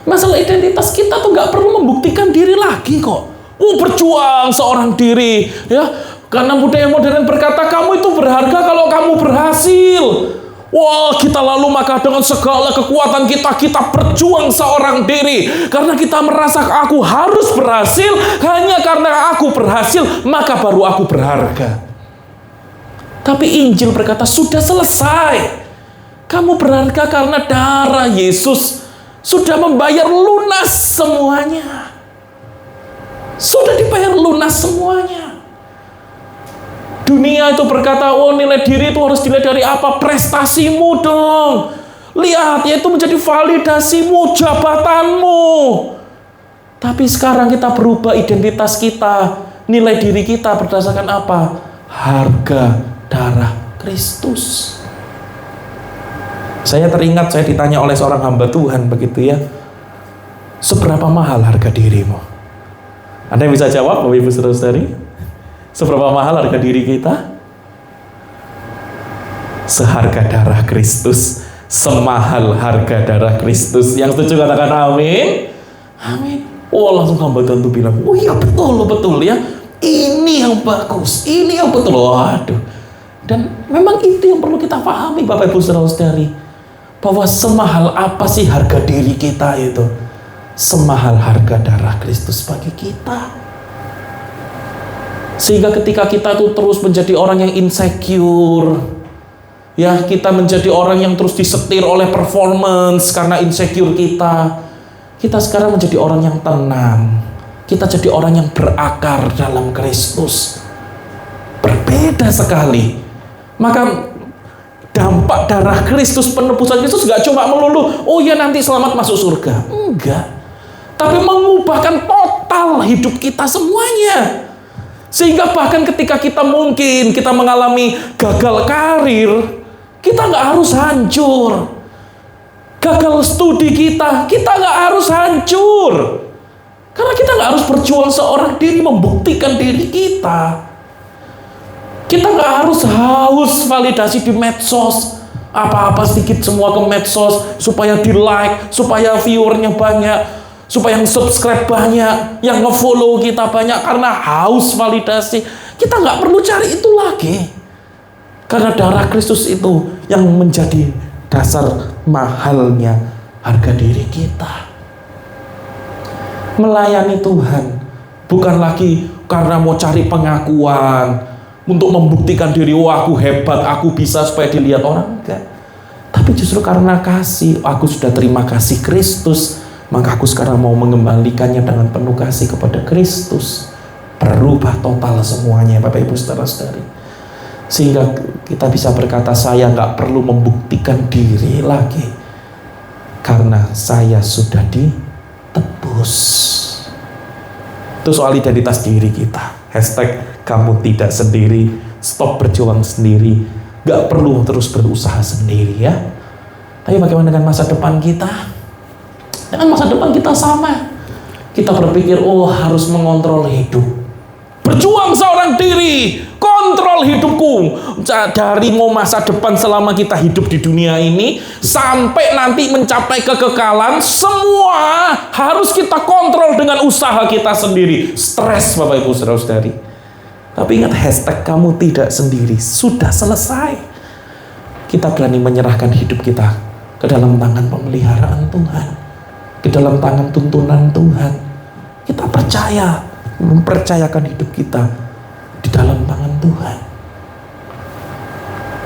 Masalah identitas kita tuh nggak perlu membuktikan diri lagi kok. Berjuang seorang diri ya. Karena budaya modern berkata kamu itu berharga kalau kamu berhasil. Wah, kita lalu maka dengan segala kekuatan kita berjuang seorang diri. Karena kita merasa aku harus berhasil. Hanya karena aku berhasil, maka baru aku berharga. Tapi Injil berkata sudah selesai. Kamu berharga karena darah Yesus sudah membayar lunas semuanya. Sudah dibayar lunas semuanya. Dunia itu berkata, oh nilai diri itu harus dilihat dari apa? Prestasimu dong. Lihat, ya itu menjadi validasimu, jabatanmu. Tapi sekarang kita berubah identitas kita. Nilai diri kita berdasarkan apa? Harga darah Kristus. Saya teringat, saya ditanya oleh seorang hamba Tuhan begitu ya. Seberapa mahal harga dirimu? Anda yang bisa jawab, Bapak Ibu Saudara-saudari? Seberapa mahal harga diri kita? Seharga darah Kristus. Semahal harga darah Kristus. Yang setuju katakan amin. Amin. Oh, langsung hamba Tuhan tuh bilang, oh iya betul ya. Ini yang bagus, ini yang betul. Waduh. Dan memang itu yang perlu kita pahami, Bapak Ibu Saudara-saudari, bahwa semahal apa sih harga diri kita itu? Semahal harga darah Kristus bagi kita. Sehingga ketika kita tuh terus menjadi orang yang insecure, ya kita menjadi orang yang terus disetir oleh performance karena insecure kita sekarang menjadi orang yang tenang. Kita jadi orang yang berakar dalam Kristus. Berbeda sekali. Maka dampak darah Kristus, penebusan Kristus gak cuma melulu, oh ya nanti selamat masuk surga. Enggak. Tapi mengubahkan total hidup kita semuanya. Sehingga bahkan ketika kita mungkin kita mengalami gagal karir, kita nggak harus hancur. Gagal studi kita nggak harus hancur. Karena kita nggak harus berjuang seorang diri membuktikan diri kita. Kita nggak harus haus validasi di medsos. Apa-apa sedikit semua ke medsos supaya di like, supaya viewernya banyak, supaya yang subscribe banyak, yang nge-follow kita banyak, karena haus validasi. Kita nggak perlu cari itu lagi. Karena darah Kristus itu yang menjadi dasar mahalnya harga diri kita. Melayani Tuhan bukan lagi karena mau cari pengakuan, untuk membuktikan diri, oh aku hebat, aku bisa supaya dilihat orang. Enggak. Tapi justru karena kasih, aku sudah terima kasih Kristus, maka aku sekarang mau mengembalikannya dengan penuh kasih kepada Kristus. Berubah total semuanya, Bapak Ibu Saudara-saudari. Sehingga kita bisa berkata, saya nggak perlu membuktikan diri lagi. Karena saya sudah ditebus. Itu soal identitas diri kita. Hashtag kamu tidak sendiri. Stop berjuang sendiri. Nggak perlu terus berusaha sendiri ya. Tapi bagaimana dengan masa depan kita? Dengan masa depan kita sama. Kita berpikir, oh harus mengontrol hidup. Berjuang seorang diri, kontrol hidupku. Dari mau masa depan selama kita hidup di dunia ini, sampai nanti mencapai kekekalan, semua harus kita kontrol dengan usaha kita sendiri. Stres Bapak Ibu Saudara-saudari. Tapi ingat, hashtag kamu tidak sendiri sudah selesai. Kita berani menyerahkan hidup kita ke dalam tangan pemeliharaan Tuhan, ke dalam tangan tuntunan Tuhan. Kita percaya, mempercayakan hidup kita di dalam tangan Tuhan.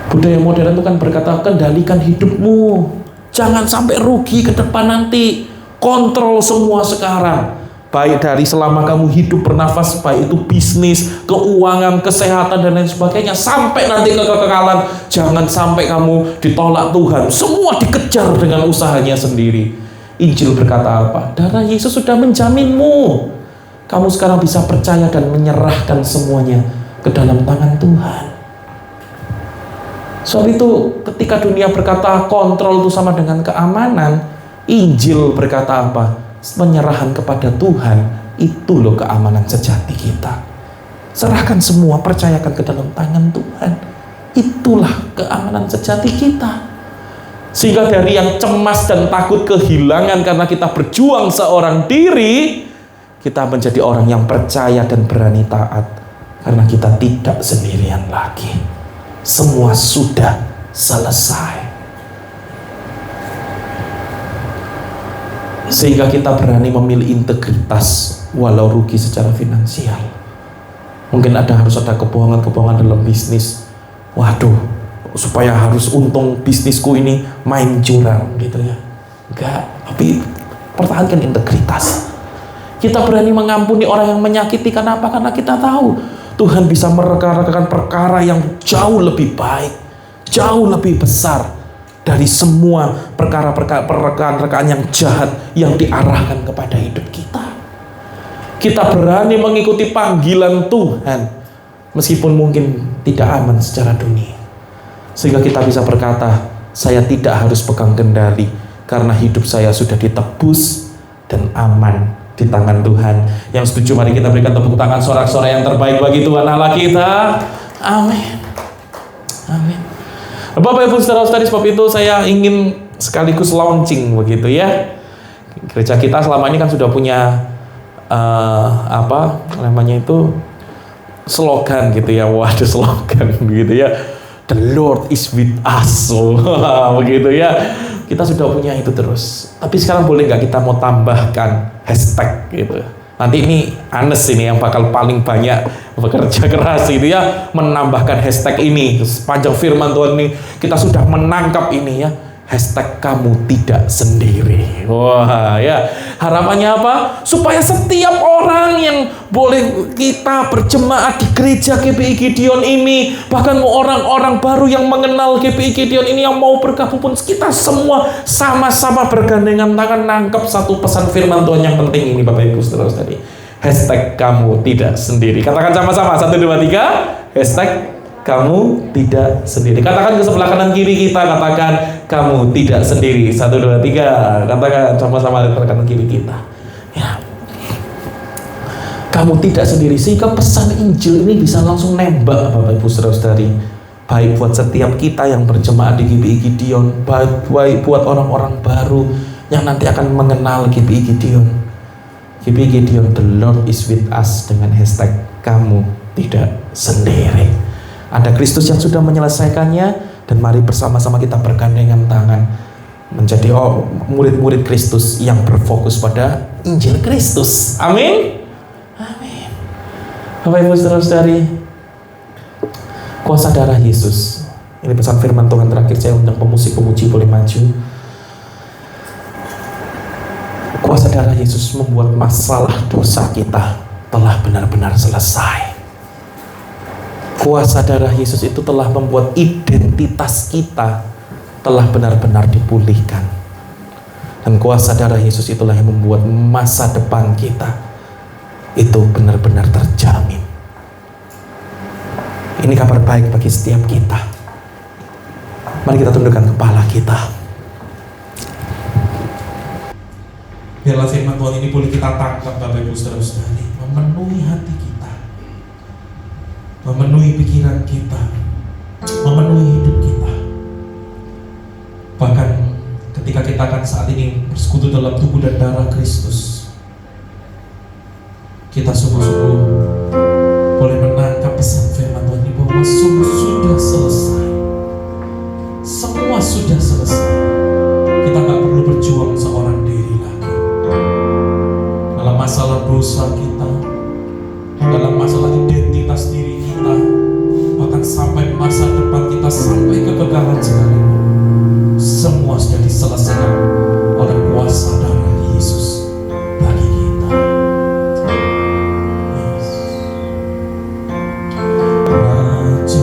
Budaya modern itu kan berkata, kendalikan hidupmu, jangan sampai rugi ke depan nanti. Kontrol semua sekarang, baik dari selama kamu hidup bernafas, baik itu bisnis, keuangan, kesehatan dan lain sebagainya, sampai nanti ke kekekalan. Jangan sampai kamu ditolak Tuhan, semua dikejar dengan usahanya sendiri. Injil berkata apa? Darah Yesus sudah menjaminmu. Kamu sekarang bisa percaya dan menyerahkan semuanya ke ke dalam tangan Tuhan. Sebab itu ketika dunia berkata kontrol itu sama dengan keamanan, Injil berkata apa? Penyerahan kepada Tuhan, itu loh keamanan sejati kita. Serahkan semua, percayakan ke dalam tangan Tuhan. Itulah keamanan sejati kita. Sehingga dari yang cemas dan takut kehilangan karena kita berjuang seorang diri, kita menjadi orang yang percaya dan berani taat. Karena kita tidak sendirian lagi. Semua sudah selesai. Sehingga kita berani memilih integritas walau rugi secara finansial. Mungkin harus ada kebohongan-kebohongan dalam bisnis. Waduh, supaya harus untung bisnisku ini main curang gitu ya. Enggak, tapi pertahankan integritas. Kita berani mengampuni orang yang menyakiti. Kenapa? Karena kita tahu Tuhan bisa merekarkan perkara yang jauh lebih baik, jauh lebih besar dari semua rekan-rekan yang jahat yang diarahkan kepada hidup kita. Kita berani mengikuti panggilan Tuhan meskipun mungkin tidak aman secara dunia. Sehingga kita bisa berkata, saya tidak harus pegang kendali karena hidup saya sudah ditebus dan aman di tangan Tuhan. Yang setuju, mari kita berikan tepuk tangan sorak-sorai yang terbaik bagi Tuhan Allah kita. Amin. Amin. Bapak Ibu saudara-saudari, sebab itu saya ingin sekaligus launching begitu ya. Gereja kita selama ini kan sudah punya apa namanya itu slogan gitu ya. Waduh, slogan begitu ya. The Lord is with us. Begitu ya. Kita sudah punya itu terus. Tapi sekarang boleh nggak kita mau tambahkan hashtag gitu. Nanti ini Anes ini yang bakal paling banyak bekerja keras gitu ya, menambahkan hashtag ini. Sepanjang firman Tuhan ini kita sudah menangkap ini ya. Hashtag kamu tidak sendiri. Wah ya, harapannya apa? Supaya setiap orang yang boleh kita berjemaat di gereja GBI Gideon ini, bahkan orang-orang baru yang mengenal GBI Gideon ini yang mau bergabung pun, kita semua sama-sama bergandengan tangan nangkep satu pesan firman Tuhan yang penting ini Bapak Ibu saudara-saudari. Hashtag kamu tidak sendiri. Katakan sama-sama, 1, 2, 3. Hashtag kamu tidak sendiri. Katakan ke sebelah kanan kiri kita, katakan kamu tidak sendiri. 1, 2, 3. Katakan sama-sama ke kanan kiri kita. Ya. Kamu tidak sendiri. Sehingga pesan Injil ini bisa langsung nembak Bapak Ibu saudara-saudari. Baik buat setiap kita yang berjemaat di GBI Gideon, baik buat orang-orang baru yang nanti akan mengenal GBI Gideon. GBI Gideon, the Lord is with us, dengan hashtag kamu tidak sendiri. Ada Kristus yang sudah menyelesaikannya, dan mari bersama-sama kita bergandengan tangan menjadi murid-murid Kristus yang berfokus pada Injil Kristus. Amin. Amin. Bapak Ibu saudara-saudari, kuasa darah Yesus. Ini pesan firman Tuhan terakhir. Saya undang pemusik-pemuji boleh maju. Kuasa darah Yesus membuat masalah dosa kita telah benar-benar selesai. Kuasa darah Yesus itu telah membuat identitas kita telah benar-benar dipulihkan. Dan kuasa darah Yesus itulah yang membuat masa depan kita itu benar-benar terjamin. Ini kabar baik bagi setiap kita. Mari kita tundukkan kepala kita. Biarlah firman Tuhan ini boleh kita tangkap Bapak Ibu saudara-saudari, memenuhi hati kita, memenuhi pikiran kita, memenuhi hidup kita. Bahkan ketika kita akan saat ini bersekutu dalam tubuh dan darah Kristus, kita sungguh-sungguh boleh menangkap pesan firman Tuhan ini bahwa sungguh sudah selesai. Semua sudah selesai. Kita gak perlu berjuang seorang diri lagi dalam masalah dosa kita, dalam masalah identitas diri kita, bahkan sampai masa depan kita, sampai kekekalan sekalipun. Semua sudah diselesaikan oleh kuasa darah Yesus bagi kita. Yes. Raja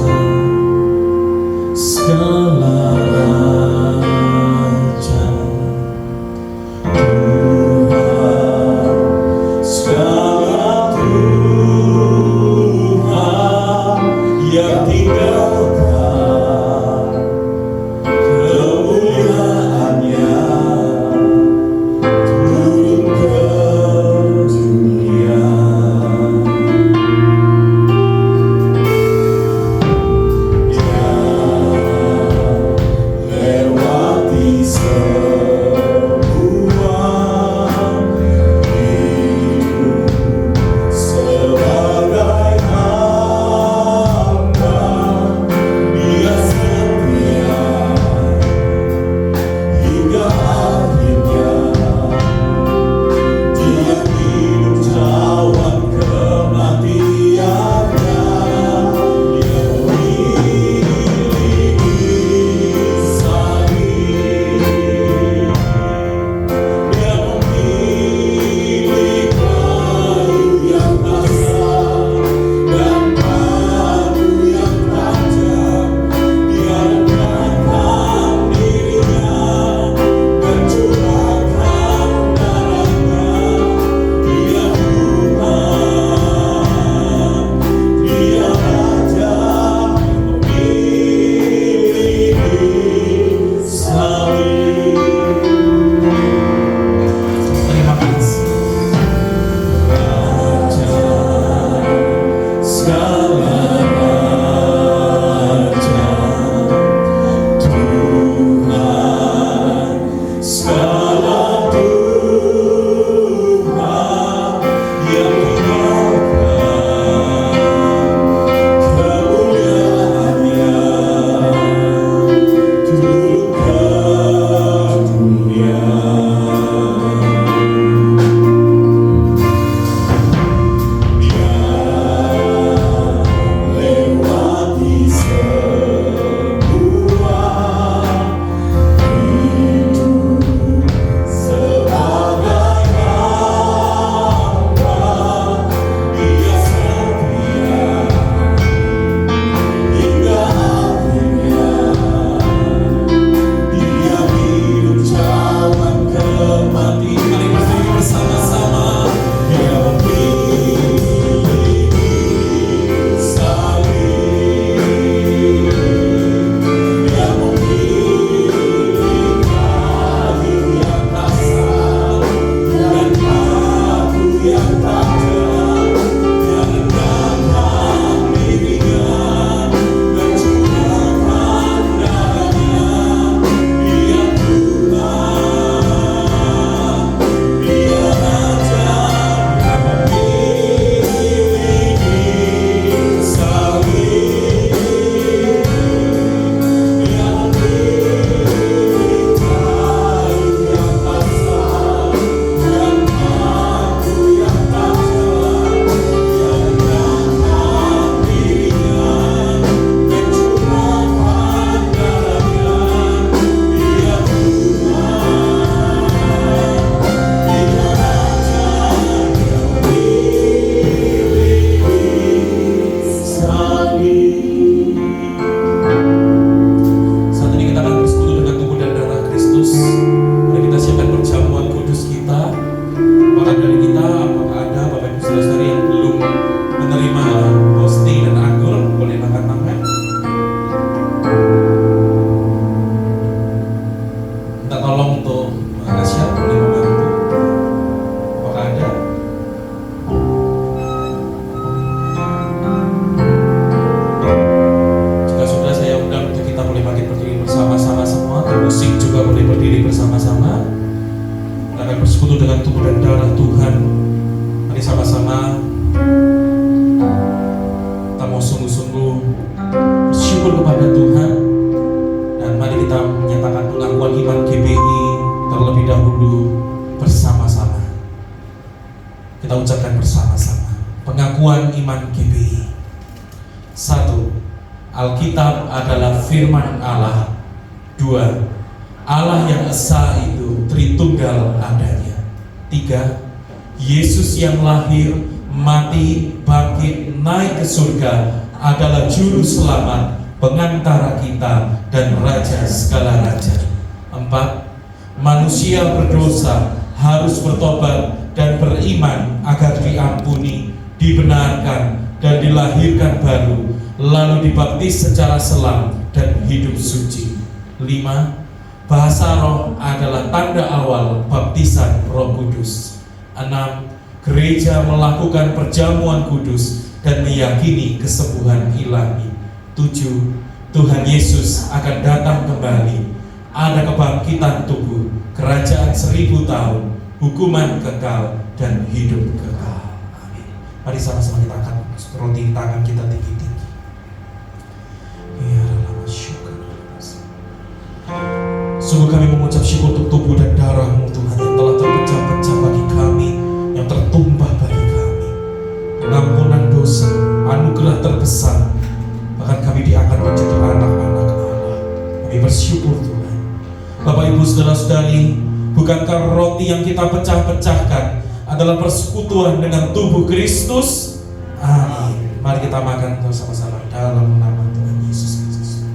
bersekutu dengan tubuh dan darah Tuhan. Mari sama-sama kita mau sungguh-sungguh bersyukur kepada Tuhan. Dan mari kita menyatakan pengakuan iman GBI terlebih dahulu bersama-sama. Kita ucapkan bersama-sama pengakuan iman GBI. 1. Alkitab adalah firman Allah. 2. Allah yang esa itu Tritunggal adanya. 3. Yesus yang lahir, mati, bangkit, naik ke surga adalah juru selamat, pengantara kita dan raja segala raja. 4. Manusia berdosa harus bertobat dan beriman agar diampuni, dibenarkan dan dilahirkan baru, lalu dibaptis secara selam dan hidup suci. 5. Bahasa roh adalah tanda awal baptisan Roh Kudus. 6. Gereja melakukan perjamuan kudus dan meyakini kesembuhan ilahi. 7. Tuhan Yesus akan datang kembali. Ada kebangkitan tubuh, kerajaan 1000 tahun, hukuman kekal dan hidup kekal. Amin. Mari sama-sama kita angkat roti tangan kita tinggi-tinggi. Ya Allah, syukur. Sungguh kami mengucap syukur untuk tubuh dan darah-Mu Tuhan yang telah terpecah-pecah bagi kami, yang tertumpah bagi kami. Pengampunan dosa, anugerah terbesar, bahkan kami diangkat menjadi anak-anak Allah. Kami bersyukur Tuhan. Bapak Ibu saudara-saudari, bukankah roti yang kita pecah-pecahkan adalah persekutuan dengan tubuh Kristus? Amin. Mari kita makan bersama-sama dalam nama Tuhan Yesus Kristus.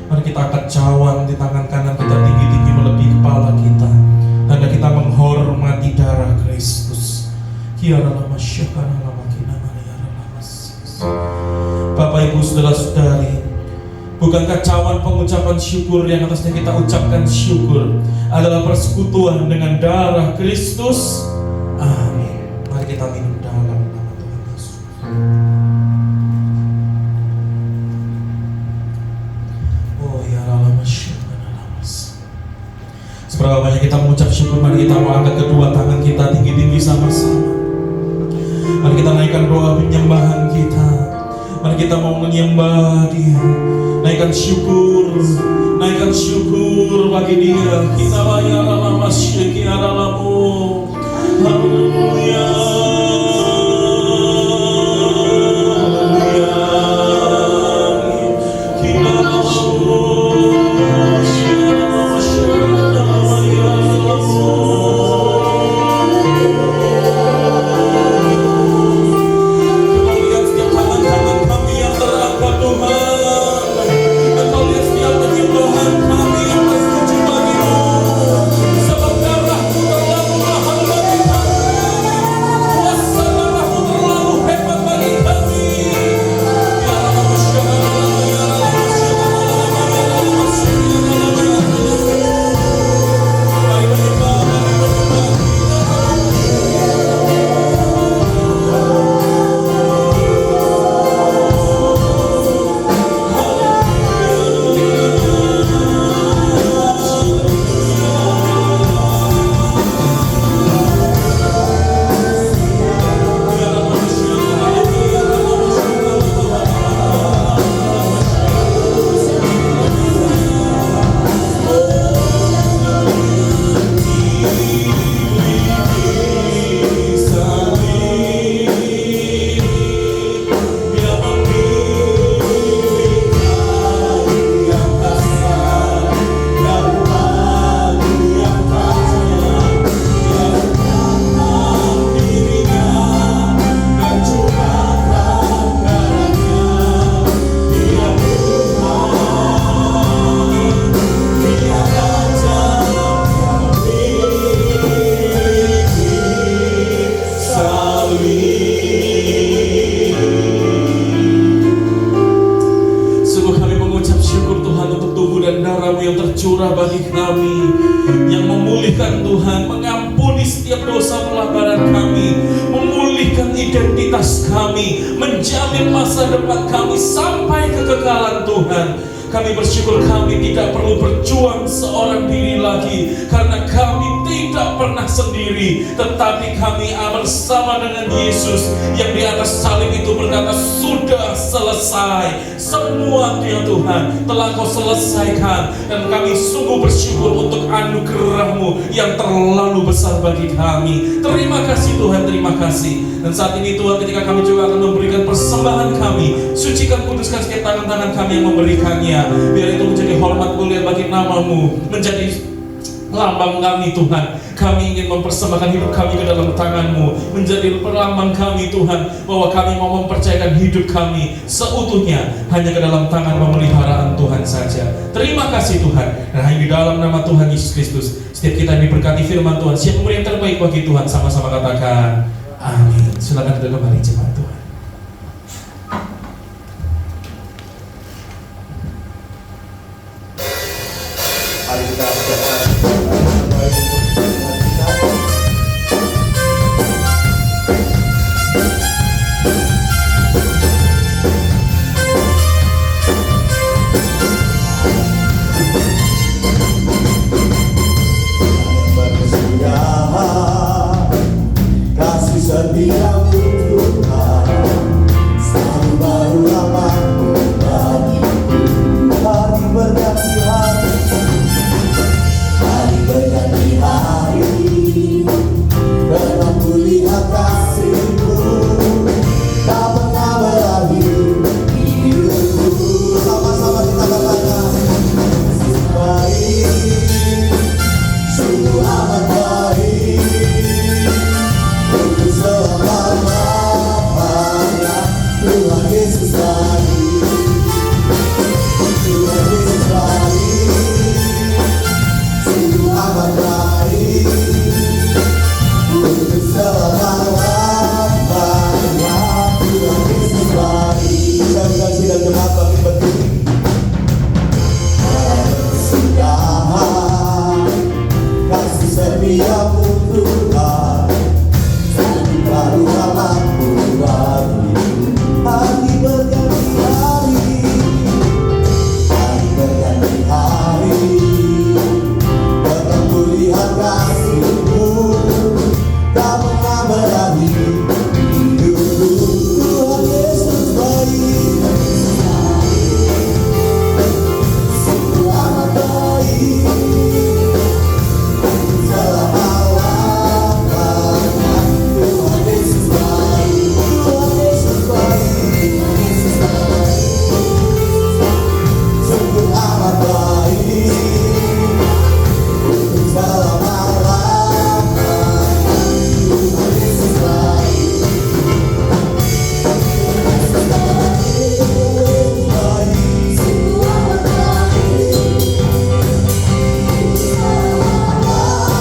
Mari kita angkat cawan di tangan kanan kita tinggi-tinggi melebihi kepala kita, tanda kita menghormati darah Kristus. Bapak Ibu saudara-saudari, bukankah cawan pengucapan syukur yang atasnya kita ucapkan syukur adalah persekutuan dengan darah Kristus? Amin. Mari kita minum dalam nama Tuhan Yesus. Seberapa banyak kita mengucap syukur, mari kita mau angkat kedua tangan kita tinggi-tinggi sama-sama. Mari kita naikkan doa penyembahan kita. Mari kita mau menyembah Dia. Naikkan syukur bagi Dia. Kita bayar nama syukur dalammu. Haleluya. memulihkan Tuhan, mengampuni setiap dosa pelanggaran kami, memulihkan identitas kami, menjamin masa depan kami sampai kekekalan Tuhan. Kami bersyukur kami tidak perlu berjuang seorang diri lagi, karena kami tidak pernah sendiri, tetapi kami bersama dengan Yesus yang di atas salib itu berkata, sudah selesai. Semua ya Tuhan telah Kau selesaikan, dan kami sungguh bersyukur untuk anugerah-Mu yang terlalu besar bagi kami. Terima kasih Tuhan, terima kasih. Dan saat ini Tuhan, ketika kami juga akan memberikan persembahan kami, sucikan, kuduskan setiap tangan-tangan kami yang memberikannya, biar itu menjadi hormat mulia bagi nama-Mu, menjadi lambang kami Tuhan. Kami ingin mempersembahkan hidup kami ke dalam tangan-Mu, menjadi lambang kami Tuhan, bahwa kami mau mempercayakan hidup kami seutuhnya hanya ke dalam tangan pemeliharaan Tuhan saja. Terima kasih Tuhan, dan hanya di dalam nama Tuhan Yesus Kristus setiap kita diberkati firman Tuhan. Siap memberi yang terbaik bagi Tuhan, sama-sama katakan amin. Silakan kita kembali jemaat Tuhan. Mari kita siapkan terbaik untuk Tuhan kita. Bersudah kasih setiamu Tuhan, selalu baru amanku bagiku. Hari berganti hari, hari berganti hari, karena kulihat kasih-Mu tak pernah berakhir hidupku. Sama-sama kita katakan, baik, sungguh amat baik, untuk selama-lamanya. Tuhan Yesus baik, Tuhan Yesus baik, sungguh amat baik, untuk selama-lamanya. Tuhan Yesus baik. Saya bukan sidang jemaat bagi berdiri. Sudah kasih setiamu Tuhan, selalu baru amanku bagiku. Hari berganti hari, hari berganti hari, karena kulihat kasih-Mu tak pernah berakhir hidupku. Tuhan Yesus baik, sungguh amat baik, selama-lamanya. Tuhan Yesus baik, Tuhan Yesus baik, sungguh amat baik, untuk selama-lamanya. Tuhan Yesus baik, baik, sungguh amat baik, selama-lamanya.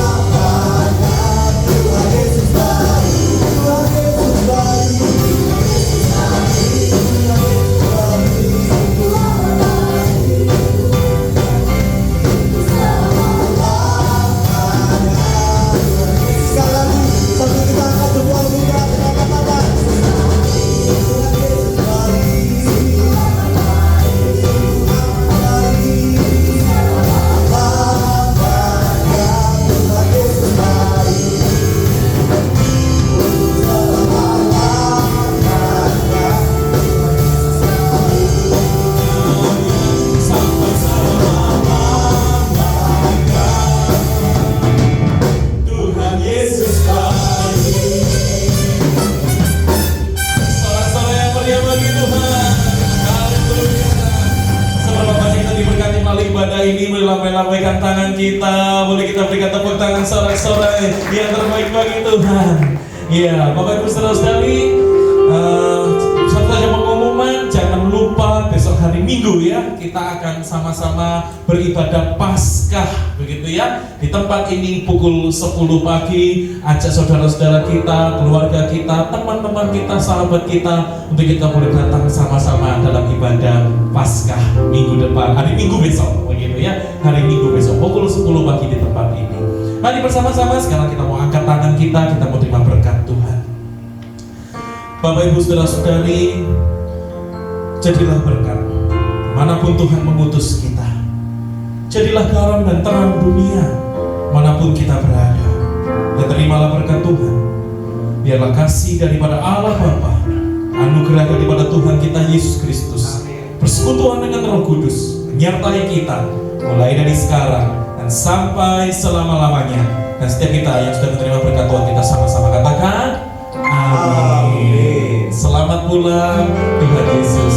Tuhan Yesus baik, Tuhan Yesus baik, sekali lagi sambil kita angkat kedua kita katakan, Tuhan Yesus baik, selama-lamanya. Tuhan Yesus baik, selama-lamanya. Sampai selama-lamanya. Tuhan Yesus baik. Sorak-sorai yang meriah bagi Tuhan. Haleluya. Seberapa banyak kita diberkati melalui ibadah ini, boleh lambaikan tangan kita, boleh kita berikan tepuk tangan sorak-sorai yang terbaik bagi Tuhan. Ya, Bapak Ibu saudara-saudari, satu saja pengumuman, jangan lupa besok hari Minggu ya, kita akan sama-sama beribadah Paskah begitu ya. Di tempat ini pukul 10 pagi, ajak saudara-saudara kita, keluarga kita, teman-teman kita, sahabat kita, untuk kita boleh datang sama-sama dalam ibadah Paskah minggu depan, hari Minggu besok begitu ya. Hari Minggu besok pukul 10 pagi di tempat ini. Mari bersama-sama sekarang kita mau angkat tangan kita mau terima berkat Tuhan. Bapak Ibu saudara-saudari, jadilah berkat manapun Tuhan mengutus kita. Jadilah garam dan terang dunia manapun kita berada. Dan terimalah berkat Tuhan. Biarlah kasih daripada Allah Bapa, anugerah daripada Tuhan kita Yesus Kristus, persekutuan dengan Roh Kudus menyertai kita mulai dari sekarang dan sampai selama-lamanya. Dan setiap kita yang sudah menerima berkat Tuhan, kita sama-sama katakan amin. Selamat pulang, Tuhan Yesus